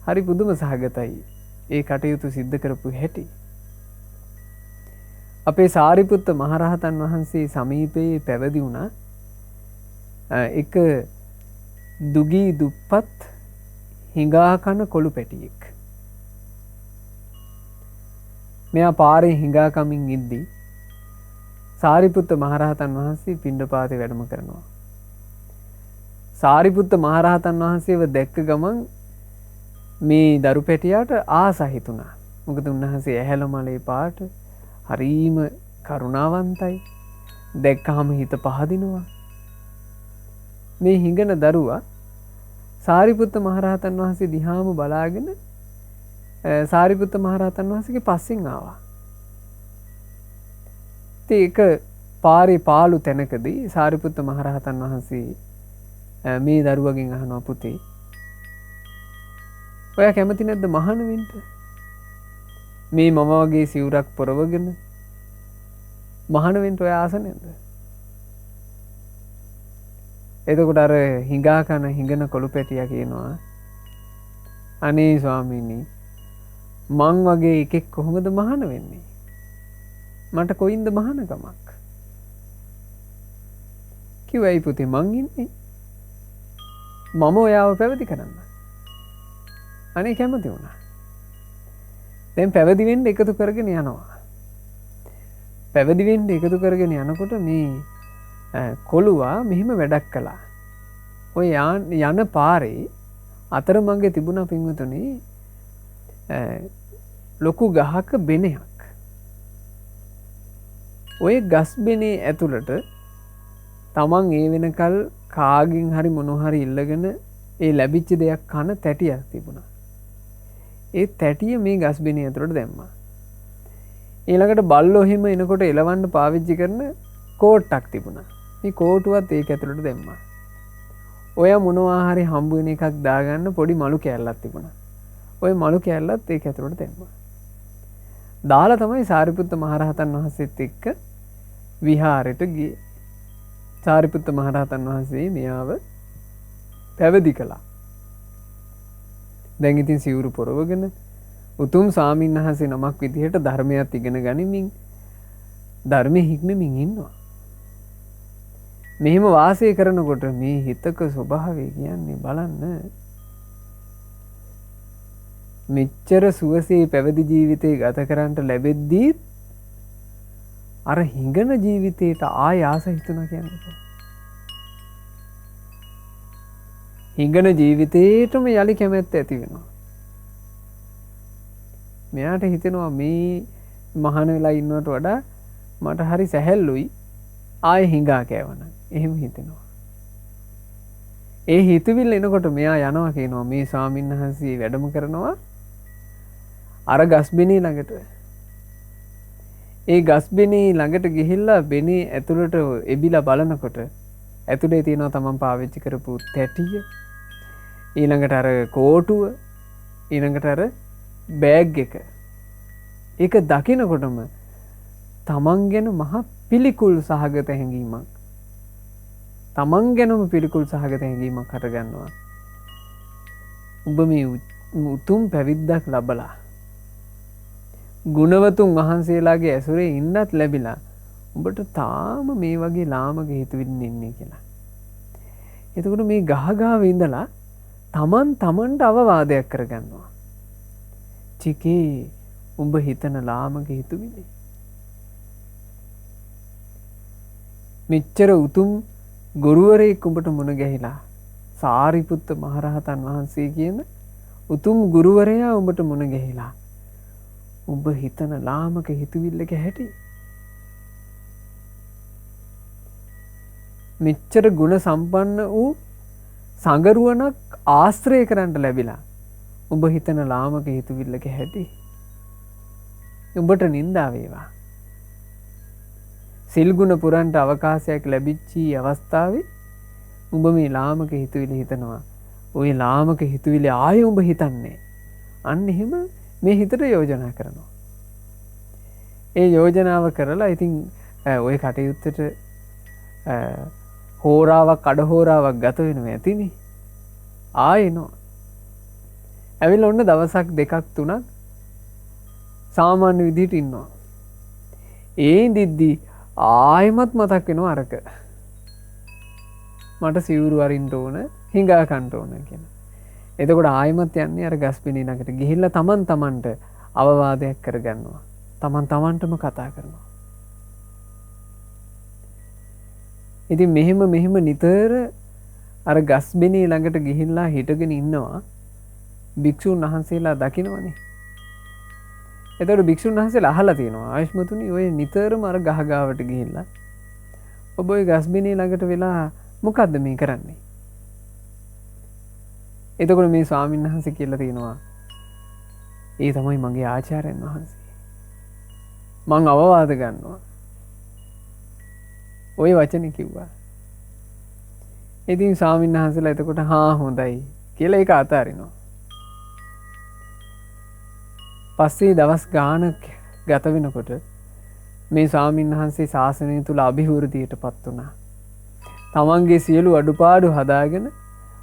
හරි පුදුම සහගතයි ඒ කටයුතු සිද්ධ කරපු හැටි. අපේ සාරිපුත්ත මහරහතන් වහන්සේ සමීපයේ පැවිදි වුණා එක දුගී දුප්පත් හිඟා කන කොළු පැටියෙක්. මෙයා පාරේ හිඟා කමින් ඉද්දී සාරිපුත්ත මහරහතන් වහන්සේ පිණ්ඩපාතේ වැඩම කරනවා. සාරිපුත්ත මහරහතන් වහන්සේව දැක්ක ගමන් මේ දරු පැටියාට ආස හිතුණා. මොකද උන්වහන්සේ ඇහැල මලේ පාට හරීම කරුණාවන්තයි. දැක්කහම හිත පහදිනවා. මේ හිඟන දරුවා සාරිපුත්ත මහරහතන් වහන්සේ දිහාම බලාගෙන සාරිපුත්ත මහරහතන් වහන්සේගේ පස්සෙන් ආවා. ඉතින් ඒක පාරේ පාළු තැනකදී සාරිපුත්ත මහරහතන් වහන්සේ මේ දරුවගෙන් අහනවා පුතේ ඔයා කැමති නැද්ද මහාන වෙන්න? මේ මම වගේ සිවුරක් පොරවගෙන මහාන වෙන්න ඔයා ආස නැද්ද? එතකොට අර හිඟා කන හිඟන කොළු පැටියා කියනවා අනේ ස්වාමීනි මං වගේ එකෙක් කොහොමද මහාන වෙන්නේ? මට කොයින්ද මහානකමක්? කිව්වයි පුතේ මං ඉන්නේ. මම ඔයාව පැවිදි කරන්න. අනේ කැමති වුණා. දැන් පැවිදි වෙන්න එකතු කරගෙන යනවා. පැවිදි වෙන්න එකතු කරගෙන යනකොට මේ කොළුවා මෙහෙම වැඩක් කළා. ඔය යන පාරේ අතරමඟේ තිබුණා පින්වතුනි ලොකු ගහක බෙනයක්. ඔය ගස් බෙනේ ඇතුළට තමන් ඒ වෙනකල් කාගෙන් හරි මොනවා හරි ඉල්ලගෙන ඒ ලැබිච්ච දෙයක් කන තැටියක් තිබුණා. ඒ තැටිය මේ ගස් බෙනේ ඇතුළට දැම්මා. ඊළඟට බල්ලෝ එහෙම එනකොට එලවන්න පාවිච්චි කරන කෝට්ටක් තිබුණා. මේ කෝටුවත් ඒක ඇතුළට දැම්මා. ඔය මොනවා හරි හම්බ වෙන එකක් දාගන්න පොඩි මලු කෑල්ලක් තිබුණා. ඔය මලු කෑල්ලත් ඒක ඇතුළට දැම්මා. දාලා තමයි සාරිපුත්ත මහරහතන් වහන්සේත් එක්ක විහාරයට ගියේ. සාරිපුත්ත මහරහතන් වහන්සේ මෙයාව පැවිදි කළා. දැන් ඉතින් සිවුරු පොරවගෙන උතුම් ස්වාමීන් වහන්සේ නමක් විදිහට ධර්මයක් ඉගෙන ගනිමින් ධර්මයේ හික්මමින් ඉන්නවා. මෙහෙම වාසය කරනකොට මේ හිතක ස්වභාවය කියන්නේ බලන්න මෙච්චර සුවසේ පැවිදි ජීවිතේ ගත කරන්නට ලැබෙද්දී අර හිඟන ජීවිතේට ආය ආස හිතුණා කියන්නේ. හිඟන ජීවිතේටම යලි කැමැත්ත ඇති වෙනවා. මෙයාට හිතෙනවා මේ මහාන වෙලා ඉන්නවට වඩා මට හරි සැහැල්ලුයි ආය හිඟා කෑවනම්. එහෙම හිතෙනවා. ඒ හිතවිල්ල එනකොට මෙයා යනවා කියනවා මේ ස්වාමීන් වහන්සේ වැඩම කරනවා අර ගස්බෙනේ ළඟට. ඒ ගස්බෙනේ ළඟට ගිහිල්ලා බෙනේ ඇතුළට එබිලා බලනකොට ඇතුලේ තියෙනවා තමන් පාවිච්චි කරපු තැටිය, ඊළඟට අර කෝටුව, ඊළඟට අර බෑග් එක. ඒක දකිනකොටම තමන් ගැන මහා පිළිකුල් සහගත හැඟීමක්, තමන් ගැනම පිළිකුල් සහගත හැඟීමක් හටගන්නවා. ඔබ මේ උතුම් පැවිද්දක් ලබලා ගුණවතුන් වහන්සේලාගේ ඇසුරේ ඉන්නත් ලැබිලා ඔබට තාම මේ වගේ ලාමක හිතවිල්ලෙන් ඉන්නේ කියලා. එතකොට මේ ගහගාව ඉඳලා තමන් තමන්ට අවවාදයක් කරගන්නවා. චිකේ උඹ හිතන ලාමක හිතුවිලි. මෙච්චර උතුම් ගුරුවරයෙක් උඹට මුණ ගැහිලා සාරිපුත්ත මහරහතන් වහන්සේ කියන උතුම් ගුරුවරයා උඹට මුණ ගැහිලා උඹ හිතන ලාමක හිතුවිල්ලක හැටි. මෙච්චර ගුණ සම්පන්න වූ සඟරුවනක් ආශ්‍රය කරන්නට ලැබිලා උඹ හිතන ලාමක හිතුවිල්ලක හැටි. උඹට නින්දා වේවා. සිල් ගුණ පුරන්ට අවකාශයක් ලැබිච්චි අවස්ථාවේ උඹ මේ ලාමක හිතුවිලි හිතනවා. ওই ලාමක හිතුවිලි ආයෙ උඹ හිතන්නේ. අන්න එහෙම මේ හිතට යෝජනා කරනවා. ඒ යෝජනාව කරලා ඉතින් ওই කටයුත්තට හෝරාවක් අඩ හෝරාවක් ගත වෙනවා ඇතිනේ. ආයෙනවා. ඇවිල්ලා ඔන්න දවසක් දෙකක් තුනක් සාමාන්‍ය විදිහට ඉන්නවා. ඒ ඉඳිද්දි ආයෙමත් මතක් වෙනවා අරක. මට සිවුරු අරින්න ඕන, හිඟා කන්න ඕන කියන. එතකොට ආයෙමත් යන්නේ අර ගස්පිණි ළඟට ගිහිල්ලා තමන් තමන්ට අවවාදයක් කරගන්නවා. තමන් තමන්ටම කතා කරනවා. ඉතින් මෙහෙම නිතර අර ගස්බිණි ළඟට ගිහිල්ලා හිටගෙන ඉන්නවා. භික්ෂුන් වහන්සේලා දකින්නවනේ. එතකොට භික්ෂුන් වහන්සේලා අහලා තියෙනවා ආයුෂ්මතුනි ඔය නිතරම අර ගහ ගාවට ගිහිල්ලා ඔබ ওই ගස්බිණි ළඟට වෙලා මොකද්ද මේ කරන්නේ? එතකොට මේ ස්වාමීන් වහන්සේ කියලා තියෙනවා ඒ තමයි මගේ ආචාර්යයන් වහන්සේ. මං අවවාද ගන්නවා. ওই වචනේ කිව්වා. ඉතින් ස්වාමීන් වහන්සේලා එතකොට හා හොඳයි කියලා ඒක අතාරිනවා. පස්සේ දවස් ගානක් ගත වෙනකොට මේ ස්වාමීන් වහන්සේ ශාසනය තුල අභිවෘද්ධියටපත් වුණා. තමන්ගේ සියලු අඩුපාඩු හදාගෙන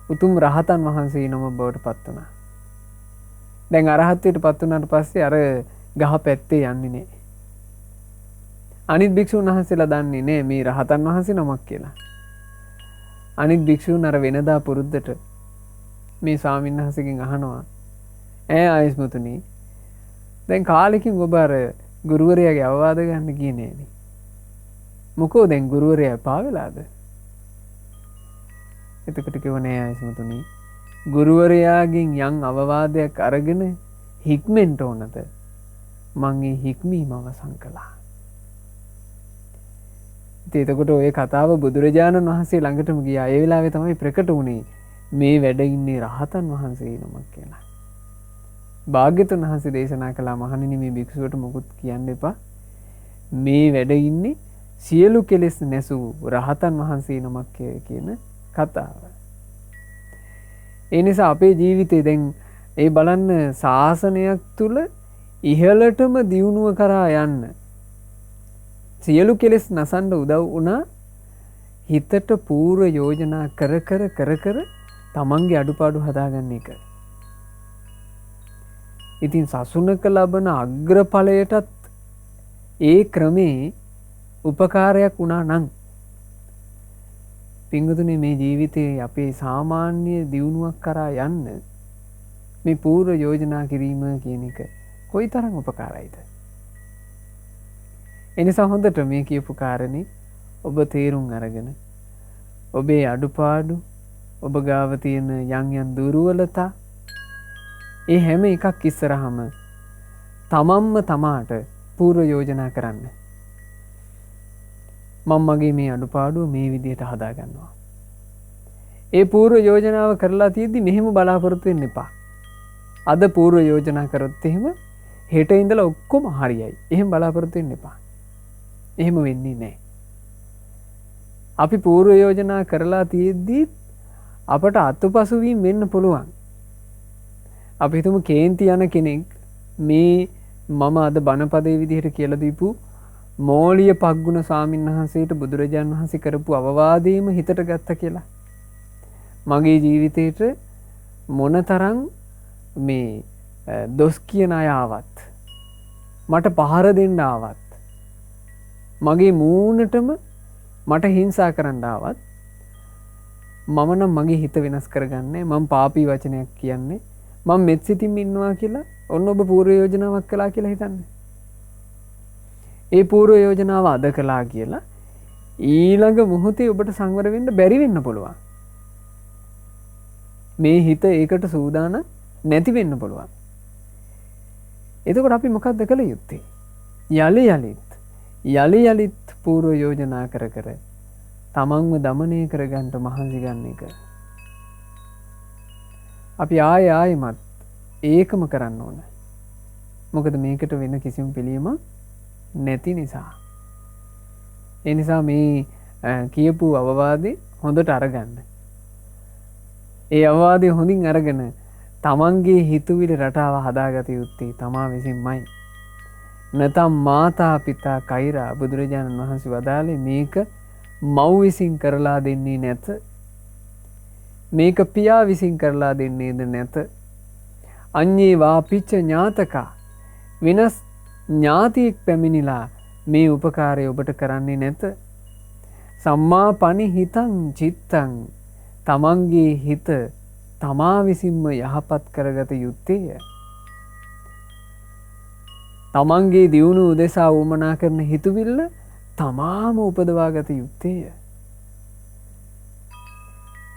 උතුම් රහතන් වහන්සේ නම බවට පත් වුණා. දැන් අරහත්ත්වයටපත් වුණාට පස්සේ අර ගහ පැත්තේ යන්නේ නැහැ. අනිත් භික්ෂුන් වහන්සේලා දන්නේ නැහැ මේ රහතන් වහන්සේ නමක් කියලා. අනිත් භික්ෂුන් අර වෙනදා පුරුද්දට මේ ස්වාමීන් වහන්සේගෙන් අහනවා ආයුෂ්මතුනි දැන් කාලෙකින් ඔබ අර ගුරුවරයාගේ අවවාද ගන්න ගියේ නෑනේ. මොකෝ දැන් ගුරුවරයා පාවෙලාද? එතකොට කිව්වනේ ආයුෂ්මතුනි ගුරුවරයාගෙන් යම් අවවාදයක් අරගෙන හික්මෙන්න ඕනද? මං ඒ හික්මීම අවසන් කළා. ඉතින් එතකොට ওই කතාව බුදුරජාණන් වහන්සේ ළඟටම ගියා. ඒ වෙලාවේ තමයි ප්‍රකට වුණේ මේ වැඩ ඉන්නේ රහතන් වහන්සේ නමක් කියලා. භාග්‍යතුන් වහන්සේ දේශනා කළා මහණෙනි මේ භික්ෂුවට මොකුත් කියන්න එපා. මේ වැඩ ඉන්නේ සියලු කෙලෙස් නැසූ රහතන් වහන්සේ නමක් කියන කතාව. ඒ නිසා අපේ ජීවිතේ දැන් ඒ බලන්න ශාසනයක් තුල ඉහළටම දියුණුව කරා යන්න සියලු කෙලෙස් නසන්න උදව් වුණා හිතට පූර්ව යෝජනා කර කර තමන්ගේ අඩුපාඩු හදාගන්න එක. ඉතින් සසුනක ලබන අග්‍රඵලයටත් ඒ ක්‍රමේ උපකාරයක් වුණා නම් පින්වතුනි මේ ජීවිතයේ අපේ සාමාන්‍ය දියුණුවක් කරා යන්න මේ පූර්ව යෝජනා කිරීම කියන එක කොයිතරම් උපකාරයිද? එනිසා හොඳට මේ කියපු කාරණේ ඔබ තේරුම් අරගෙන ඔබේ අඩුපාඩු ඔබ ගාව තියෙන යම් දුර්වලතා ඒ හැම එකක් ඉස්සරහම තමන්ම තමාට පූර්ව යෝජනා කරන්න. මම මගේ මේ අඩුපාඩුව මේ විදිහට හදා ගන්නවා. ඒ පූර්ව යෝජනාව කරලා තියෙද්දි මෙහෙම බලාපොරොත්තු වෙන්න එපා. අද පූර්ව යෝජනා කරොත් එහෙම හෙට ඉඳලා ඔක්කොම හරියයි. එහෙම බලාපොරොත්තු වෙන්න එපා. එහෙම වෙන්නේ නැහැ. අපි පූර්ව යෝජනා කරලා තියෙද්දි අපට අත්පසු වීම වෙන්න පුළුවන්. අපි හිතමු කේන්ති යන කෙනෙක් මේ මම අද බණපදේ විදිහට කියලා දීපු මෝලිය පග්ගුණ ස්වාමීන් වහන්සේට බුදුරජාන් වහන්සේ කරපු අවවාදයම හිතට ගත්ත කියලා. මගේ ජීවිතේට මොනතරම් මේ දොස් කියන අය ආවත් මට පහර දෙන්න ආවත් මගේ මූණටම මට හිංසා කරන්න ආවත් මම නම් මගේ හිත වෙනස් කරගන්නේ මම පාපී වචනයක් කියන්නේ මම මෙත් සිතින් ඉන්නවා කියලා ඔන්න ඔබ පූර්ව යෝජනාවක් කළා කියලා හිතන්න. ඒ පූර්ව යෝජනාව අද කළා කියලා ඊළඟ මොහොතේ ඔබට සංවර වෙන්න බැරි වෙන්න පුළුවන්. මේ හිත ඒකට සූදානම් නැති වෙන්න පුළුවන්. එතකොට අපි මොකක්ද කළ යුත්තේ? යලි යලිත් පූර්ව යෝජනා කර කර තමන්ව දමනය කරගන්න මහන්සි ගන්න එක. අපි ආයෙමත් ඒකම කරන්න ඕන. මොකද මේකට වෙන කිසිම පිළියමක් නැති නිසා. ඒ නිසා මේ කියපු අවවාදේ හොඳට අරගන්න. ඒ අවවාදේ හොඳින් අරගෙන තමන්ගේ හිතුවිලි රටාව හදාගත යුත්තේ තමා විසින්මයි. නැතම් මාතා පිතා කෛරා බුදුරජාණන් වහන්සේ වදාළේ මේක මව් විසින් කරලා දෙන්නේ නැත. මේක පියා විසින් කරලා දෙන්නේද නැත. අඤ්ඤේ වාපිච්ච ඥාතකා වෙනස් ඥාතියෙක් පැමිණිලා මේ උපකාරය ඔබට කරන්නේ නැත. සම්මා පනිහිතං චිත්තං තමන්ගේ හිත තමා විසින්ම යහපත් කරගත යුත්තේය. තමන්ගේ දියුණු උදෙසා වුමනා කරන හිතුවිල්ල තමාම උපදවාගත යුත්තේය.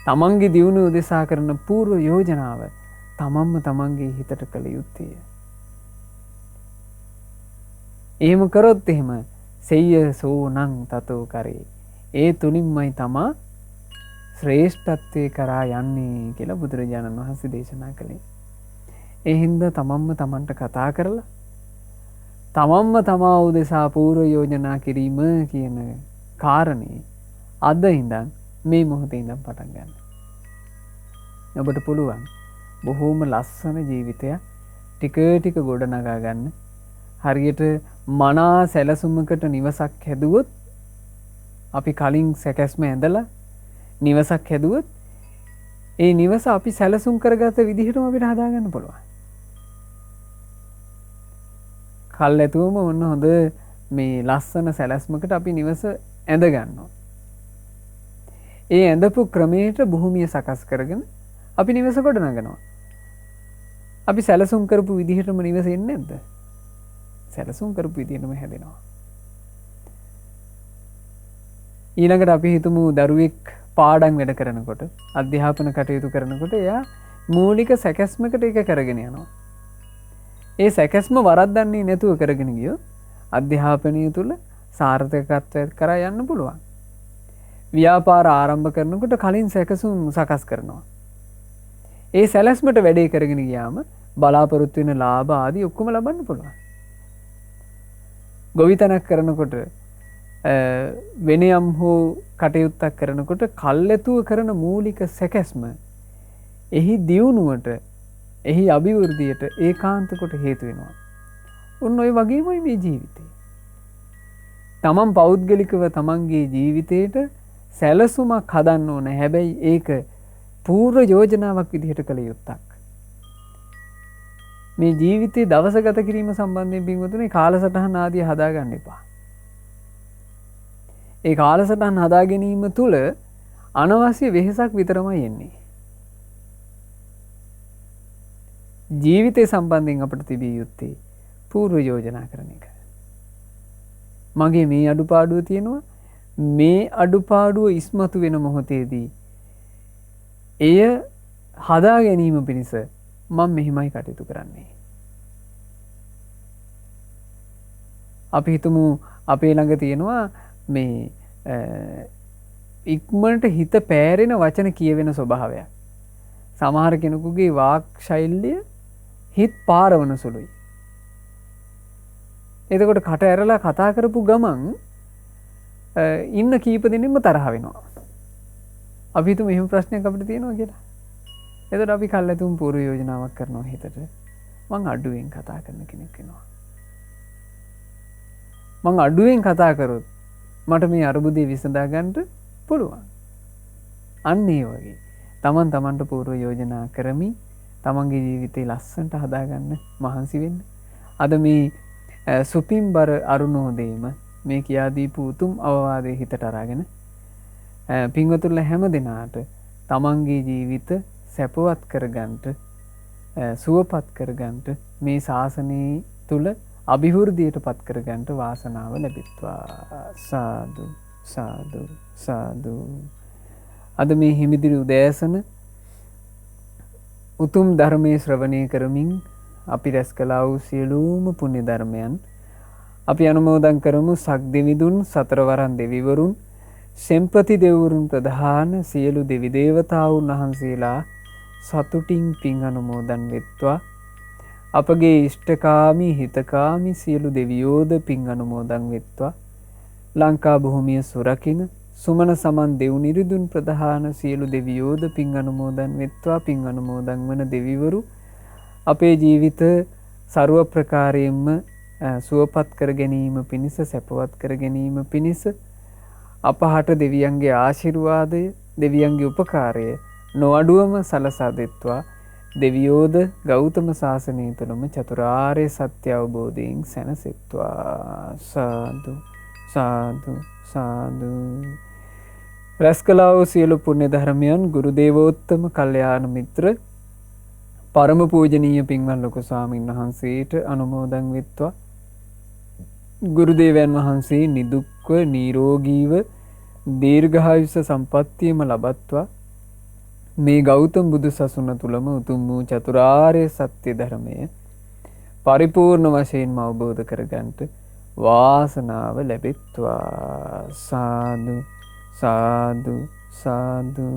තමන්ගේ දියුණු උදෙසා කරන පූර්ව යෝජනාව තමන්ම තමන්ගේ හිතට කළ යුත්තේය. එහෙම කරොත් එහෙම සෙය්‍ය සෝනං තතෝ කරේ. ඒ තුලින්මයි තමා ශ්‍රේෂ්ඨත්වයේ කරා යන්නේ කියලා බුදුරජාණන් වහන්සේ දේශනා කළේ. ඒ හින්දා තමන්ම තමන්ට කතා කරලා තමන්ම තමා උදෙසා පූර්ව යෝජනා කිරීම කියන කාරණේ අද ඉඳන් මේ මොහොතේ ඉඳන් පටන් ගන්න. ඔබට පුළුවන් බොහෝම ලස්සන ජීවිතයක් ටික ටික ගොඩනගා ගන්න. හරියට මනා සැලසුමකට නිවසක් හැදුවොත් අපි කලින් සැකැස්ම ඇඳලා නිවසක් හැදුවොත් ඒ නිවස අපි සැලසුම් කරගත විදිහටම අපිට හදාගන්න පුළුවන්. කල් ඇතුවම ඔන්න හොඳ මේ ලස්සන සැලැස්මකට අපි නිවස ඇඳ ගන්නවා. ඒ ඇඳපු ක්‍රමයට භූමිය සකස් කරගෙන අපි නිවස ගොඩනගනවා. අපි සැලසුම් කරපු විදිහටම නිවස එන්නේ නැද්ද? සැලසුම් කරපු විදිහටම හැදෙනවා. ඊළඟට අපි හිතමු දරුවෙක් පාඩම් වැඩ කරනකොට අධ්‍යාපන කටයුතු කරනකොට එයා මූලික සැකැස්මකට ඒක කරගෙන යනවා. ඒ සැකැස්ම වරද්දන්නේ නැතුව කරගෙන ගියොත් අධ්‍යාපනය තුළ සාර්ථකත්වයක් කරා යන්න පුළුවන්. ව්‍යාපාර ආරම්භ කරනකොට කලින් සැකසුම් සකස් කරනවා. ඒ සැලැස්මට වැඩේ කරගෙන ගියාම බලාපොරොත්තු වෙන ලාභ ආදී ඔක්කොම ලබන්න පුළුවන්. ගොවිතැනක් කරනකොට වෙනයම් හෝ කටයුත්තක් කරනකොට කල්ැතුව කරන මූලික සැකැස්ම එහි දියුණුවට එහි අභිවෘද්ධියට ඒකාන්ත කොට හේතු වෙනවා. ඔන්න ඔය වගේමයි මේ ජීවිතේ. තමන් පෞද්ගලිකව තමන්ගේ ජීවිතේට සැලසුමක් හදන්න ඕන. හැබැයි ඒක පූර්ව යෝජනාවක් විදිහට කළ යුත්තක්. මේ ජීවිතේ දවස ගත කිරීම සම්බන්ධයෙන් පින්වතුනි කාලසටහන ආදිය හදාගන්න එපා. ඒ කාලසටහන් හදා ගැනීම තුළ අනවශ්‍ය වෙහෙසක් විතරමයි එන්නේ. ජීවිතය සම්බන්ධයෙන් අපට තිබිය යුත්තේ පූර්ව යෝජනා කරන එක. මගේ මේ අඩුපාඩුව තියෙනවා. මේ අඩුපාඩුව ඉස්මතු වෙන මොහොතේදී එය හදා ගැනීම පිණිස මම මෙහිමයි කටයුතු කරන්නේ. අපි හිතමු අපේ ළඟ තියෙනවා මේ ඉක්මනට හිත පෑරෙන වචන කියවෙන ස්වභාවයක්. සමහර කෙනෙකුගේ වාක් ශෛලිය හිත පාරවන සුළුයි. එතකොට කට ඇරලා කතා කරපු ගමන් ඉන්න කීප දෙනෙක්ම තරහ වෙනවා. අපි හිතමු එහෙම ප්‍රශ්නයක් අපිට තියෙනවා කියලා. එතකොට අපි කල්ැතුම් පූර්ව යෝජනාවක් කරනවා හිතට. මං අඩුවෙන් කතා කරන කෙනෙක් වෙනවා. මං අඩුවෙන් කතා කරොත් මට මේ අරුබුදේ විසඳා ගන්නට පුළුවන්. අන්න ඒ වගේ තමන් තමන්ට පූර්ව යෝජනා කරමින් තමන්ගේ ජීවිතේ ලස්සනට හදාගන්න මහන්සි වෙන්න. අද මේ සුපින්බර අරුණෝදේම මේ කියා දීපු උතුම් අවවාදයේ හිතට අරගෙන පින්වතුන්ලා හැම දිනාට තමන්ගේ ජීවිත සැපවත් කරගන්නට සුවපත් කරගන්නට මේ ශාසනයේ තුල අභිවෘද්ධියට පත් කරගන්නට වාසනාව ලැබෙත්වා. සාදු සාදු සාදු. අද මේ හිමිදිරි උදෑසන උතුම් ධර්මයේ ශ්‍රවණය කරමින් අපි රැස් කළා වූ සියලුම පුණ්‍ය ධර්මයන් අපි අනුමෝදන් කරමු. සක්දෙවිඳුන්, සතරවරන් දෙවිවරුන්, සෙම්පති දෙවිවරුන් ප්‍රධාන සියලු දෙවි දේවතාවුන් වහන්සේලා සතුටින් පින් අනුමෝදන් වෙත්වා. අපගේ ඉෂ්ඨකාමී හිතකාමී සියලු දෙවියෝද පින් අනුමෝදන් වෙත්වා. ලංකා භූමිය සුරකින්න සුමන සමන් දෙව් නිරිදුන් ප්‍රධාන සියලු දෙවියෝද පින් අනුමෝදන් වෙත්වා. පින් අනුමෝදන් වන දෙවිවරු අපේ ජීවිත ਸਰව ප්‍රකාරයෙන්ම සුවපත් කර ගැනීම පිණිස, සැපවත් කර ගැනීම පිණිස අපහට දෙවියන්ගේ ආශිර්වාදය, දෙවියන්ගේ උපකාරය නොඅඩුවම සලසා දෙත්වා. දෙවියෝද ගෞතම සාසනය තුළම චතුරාර්ය සත්‍ය අවබෝධයෙන් සැනසෙත්වා. සාදු සාදු සාදු. රැස් කළා වූ සියලු පුණ්‍ය ධර්මයන් ගුරු දේවෝත්තම කල්යාණ මිත්‍ර පරම පූජනීය පින්වත් ලොකු ස්වාමීන් වහන්සේට අනුමෝදන් වෙත්වා. ගුරු දේවයන් වහන්සේ නිදුක්ව නිරෝගීව දීර්ඝායුෂ සම්පන්නියම ලබත්වා. මේ ගෞතම බුදු සසුන තුලම උතුම් වූ චතුරාර්ය සත්‍ය ධර්මය පරිපූර්ණ වශයෙන්ම අවබෝධ කරගන්නට වාසනාව ලැබෙත්වා. සාදු සාදු සාදු.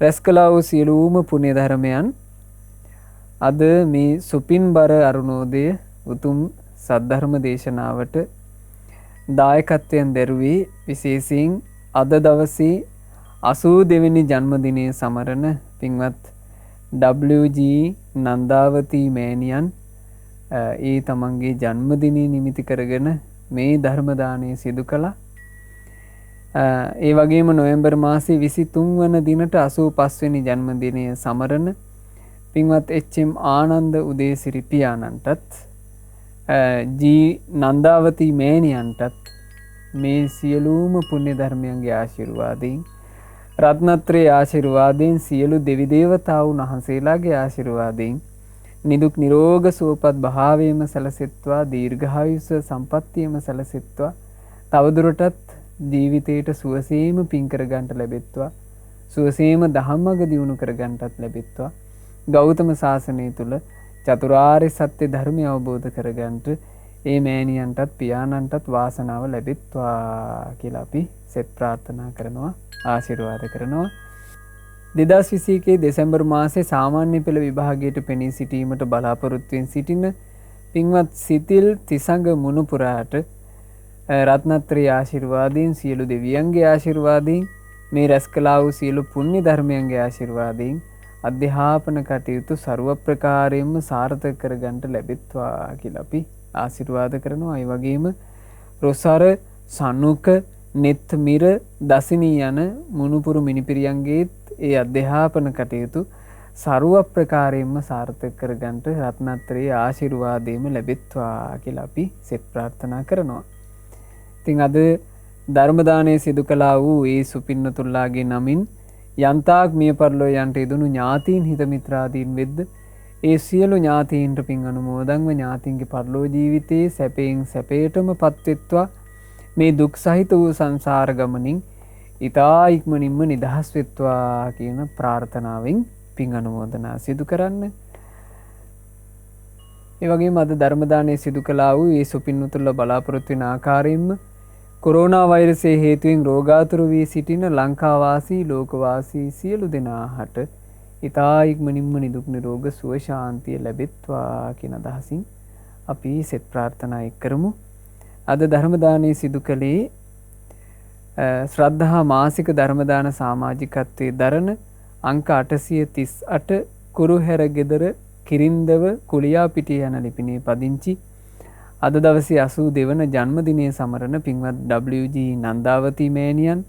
රැස් කළා වූ සියලුම පුණ්‍ය ධර්මයන් අද මේ සුපින්බර අරුණෝදය උතුම් සද්ධර්ම දේශනාවට දායකත්වයෙන් දැරුවේ විශේෂයෙන් අද දවසේ 82 වෙනි ජන්මදිනය සමරන පින්වත් WG නන්දාවතී මෑණියන් ඒ තමන්ගේ ජන්මදිනය නිමිති කරගෙන මේ ධර්ම දානය සිදු කළා. ඒ වගේම නොවැම්බර් මාසයේ 23 වන දිනට 85 වෙනි ජන්මදිනය සමරන පින්වත් HM ආනන්ද උදේසිරි පියාණන්ටත් නන්දාවතී මෑණියන්ටත් මේ සියලුම පුණ්‍ය ධර්මයන්ගේ ආශිර්වාදයෙන්, රත්නත්‍රයේ ආශිර්වාදයෙන්, සියලු දෙවි දේවතාවුන් වහන්සේලාගේ ආශිර්වාදයෙන් නිදුක් නිරෝග සුවපත් භාවයේම සැලසෙත්වා. දීර්ඝායුෂ සම්පන්නියම සැලසෙත්වා. තවදුරටත් ජීවිතයට සුවසේම පින් කර ගන්නට ලැබෙත්වා. සුවසේම ධම්මග දියුණු කර ගන්නටත් ලැබෙත්වා. ගෞතම සාසනය තුල චතුරාර්ය සත්‍ය ධර්මය අවබෝධ කර ගන්නට ඒ මෑණියන්ටත් පියාණන්ටත් වාසනාව ලැබෙත්වා කියලා අපි සෙත් ප්‍රාර්ථනා කරනවා, ආශිර්වාද කරනවා. 2021 දෙසැම්බර් මාසයේ සාමාන්‍ය පෙළ විභාගයට පෙනී සිටීමට බලාපොරොත්තු වෙන සිටින පින්වත් සිතිල් තිසඟ මුණුපුරාට රත්නත්‍රයේ ආශිර්වාදයෙන්, සියලු දෙවියන්ගේ ආශිර්වාදයෙන්, මේ රැස් කළා වූ සියලු පුණ්‍ය ධර්මයන්ගේ ආශිර්වාදයෙන් අධ්‍යාපන කටයුතු ਸਰව ප්‍රකාරයෙන්ම සාර්ථක කරගන්නට ලැබෙත්වා කියලා අපි ආශිර්වාද කරනවා. ඒ වගේම රොසාර, සනුක, නෙත්මිර, දසිනී යන මුණුපුරු මිනිපිරියන්ගේත් ඒ අධ්‍යාපන කටයුතු ਸਰව ප්‍රකාරයෙන්ම සාර්ථක කරගන්නට රත්නත්‍රයේ ආශිර්වාදයෙන්ම ලැබෙත්වා කියලා අපි සෙත් ප්‍රාර්ථනා කරනවා. ඉතින් අද ධර්ම දානය සිදු කළා වූ ඒ සුපින්නතුල්ලාගේ නමින් යන්තාක් මිය පරලෝ යන්ට යෙදුණු ඥාතීන් හිත මිත්‍රාදීන් වෙද්ද ඒ සියලු ඥාතීන්ට පින් අනුමෝදන්ව ඥාතීන්ගේ පරලෝ ජීවිතයේ සැපයෙන් සැපයටම පත්වෙත්වා. මේ දුක් සහිත වූ සංසාර ගමනින් ඊතා ඉක්මනින්ම නිදහස් වෙත්වා කියන ප්‍රාර්ථනාවෙන් පින් අනුමෝදනා සිදු කරන්න. ඒ වගේම අද ධර්ම දානය සිදු කළා වූ ඒ සුපින්නතුල්ලා බලාපොරොත්තු වෙන ආකාරයෙන්ම කොරෝනා වෛරසයේ හේතුවෙන් රෝගාතුර වී සිටින ලංකාවාසී, ලෝකවාසී සියලු දෙනාට ඊතා ඉක්මනින්ම නිදුක් නිරෝග සුව ශාන්තිය ලැබෙත්වා කියන අදහසින් අපි සෙත් ප්‍රාර්ථනා කරමු. අද ධර්ම දානය සිදු කළේ ශ්‍රද්ධා මාසික ධර්ම දාන සමාජිකත්වයේ දරන අංක 838 කුරුහැර ගෙදර කිරින්දව කුලියාපිටිය යන ලිපිනේ පදිංචි අද දවසේ 82 වන ජන්මදිනය සමරන පින්වත් WG නන්දාවතී මෑණියන්,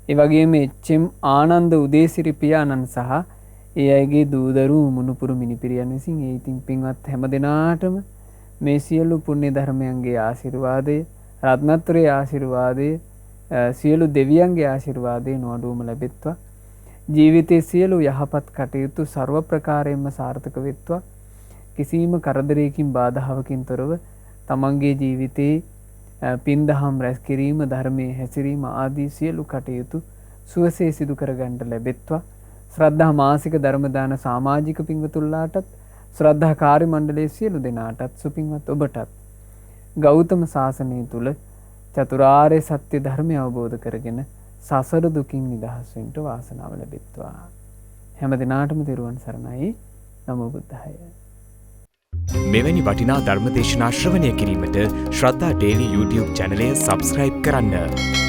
ඒ වගේම HM ආනන්ද උදේසිරි පියාණන් සහ ඒ අයගේ දූදරු මුණුපුරු මිනිපිරියන් විසින් ඒ ඉතින් පින්වත් හැම දෙනාටම මේ සියලු පුණ්‍ය ධර්මයන්ගේ ආශිර්වාදය, රත්නත්‍රයේ ආශිර්වාදය, සියලු දෙවියන්ගේ ආශිර්වාදය නොඅඩුවම ලැබෙත්වා. ජීවිතයේ සියලු යහපත් කටයුතු ਸਰව ප්‍රකාරයෙන්ම සාර්ථක වෙත්වා. කිසිම කරදරයකින් බාධාවකින් තොරව තමන්ගේ ජීවිතයේ පින්දහම් රැස් කිරීම, ධර්මයේ හැසිරීම ආදී සියලු කටයුතු සුවසේ සිදු කරගන්න ලැබෙත්වා. ශ්‍රද්ධා මාසික ධර්ම දාන සමාජික පින්වතුන්ලාටත්, ශ්‍රද්ධා කාර්ය මණ්ඩලයේ සියලු දෙනාටත්, සුපින්වත් ඔබටත් ගෞතම සාසනය තුල චතුරාර්ය සත්‍ය ධර්මය අවබෝධ කරගෙන සසර දුකින් නිදහස් වෙන්න වාසනාව ලැබෙත්වා. හැම දිනාටම තෙරුවන් සරණයි. නමෝ බුද්ධාය. මෙවැනි වටිනා ධර්මදේශනා ශ්‍රවණය කිරීමට ශ්‍රද්ධා ඩේලි YouTube චැනලය සබස්ක්‍රයිබ් කරන්න.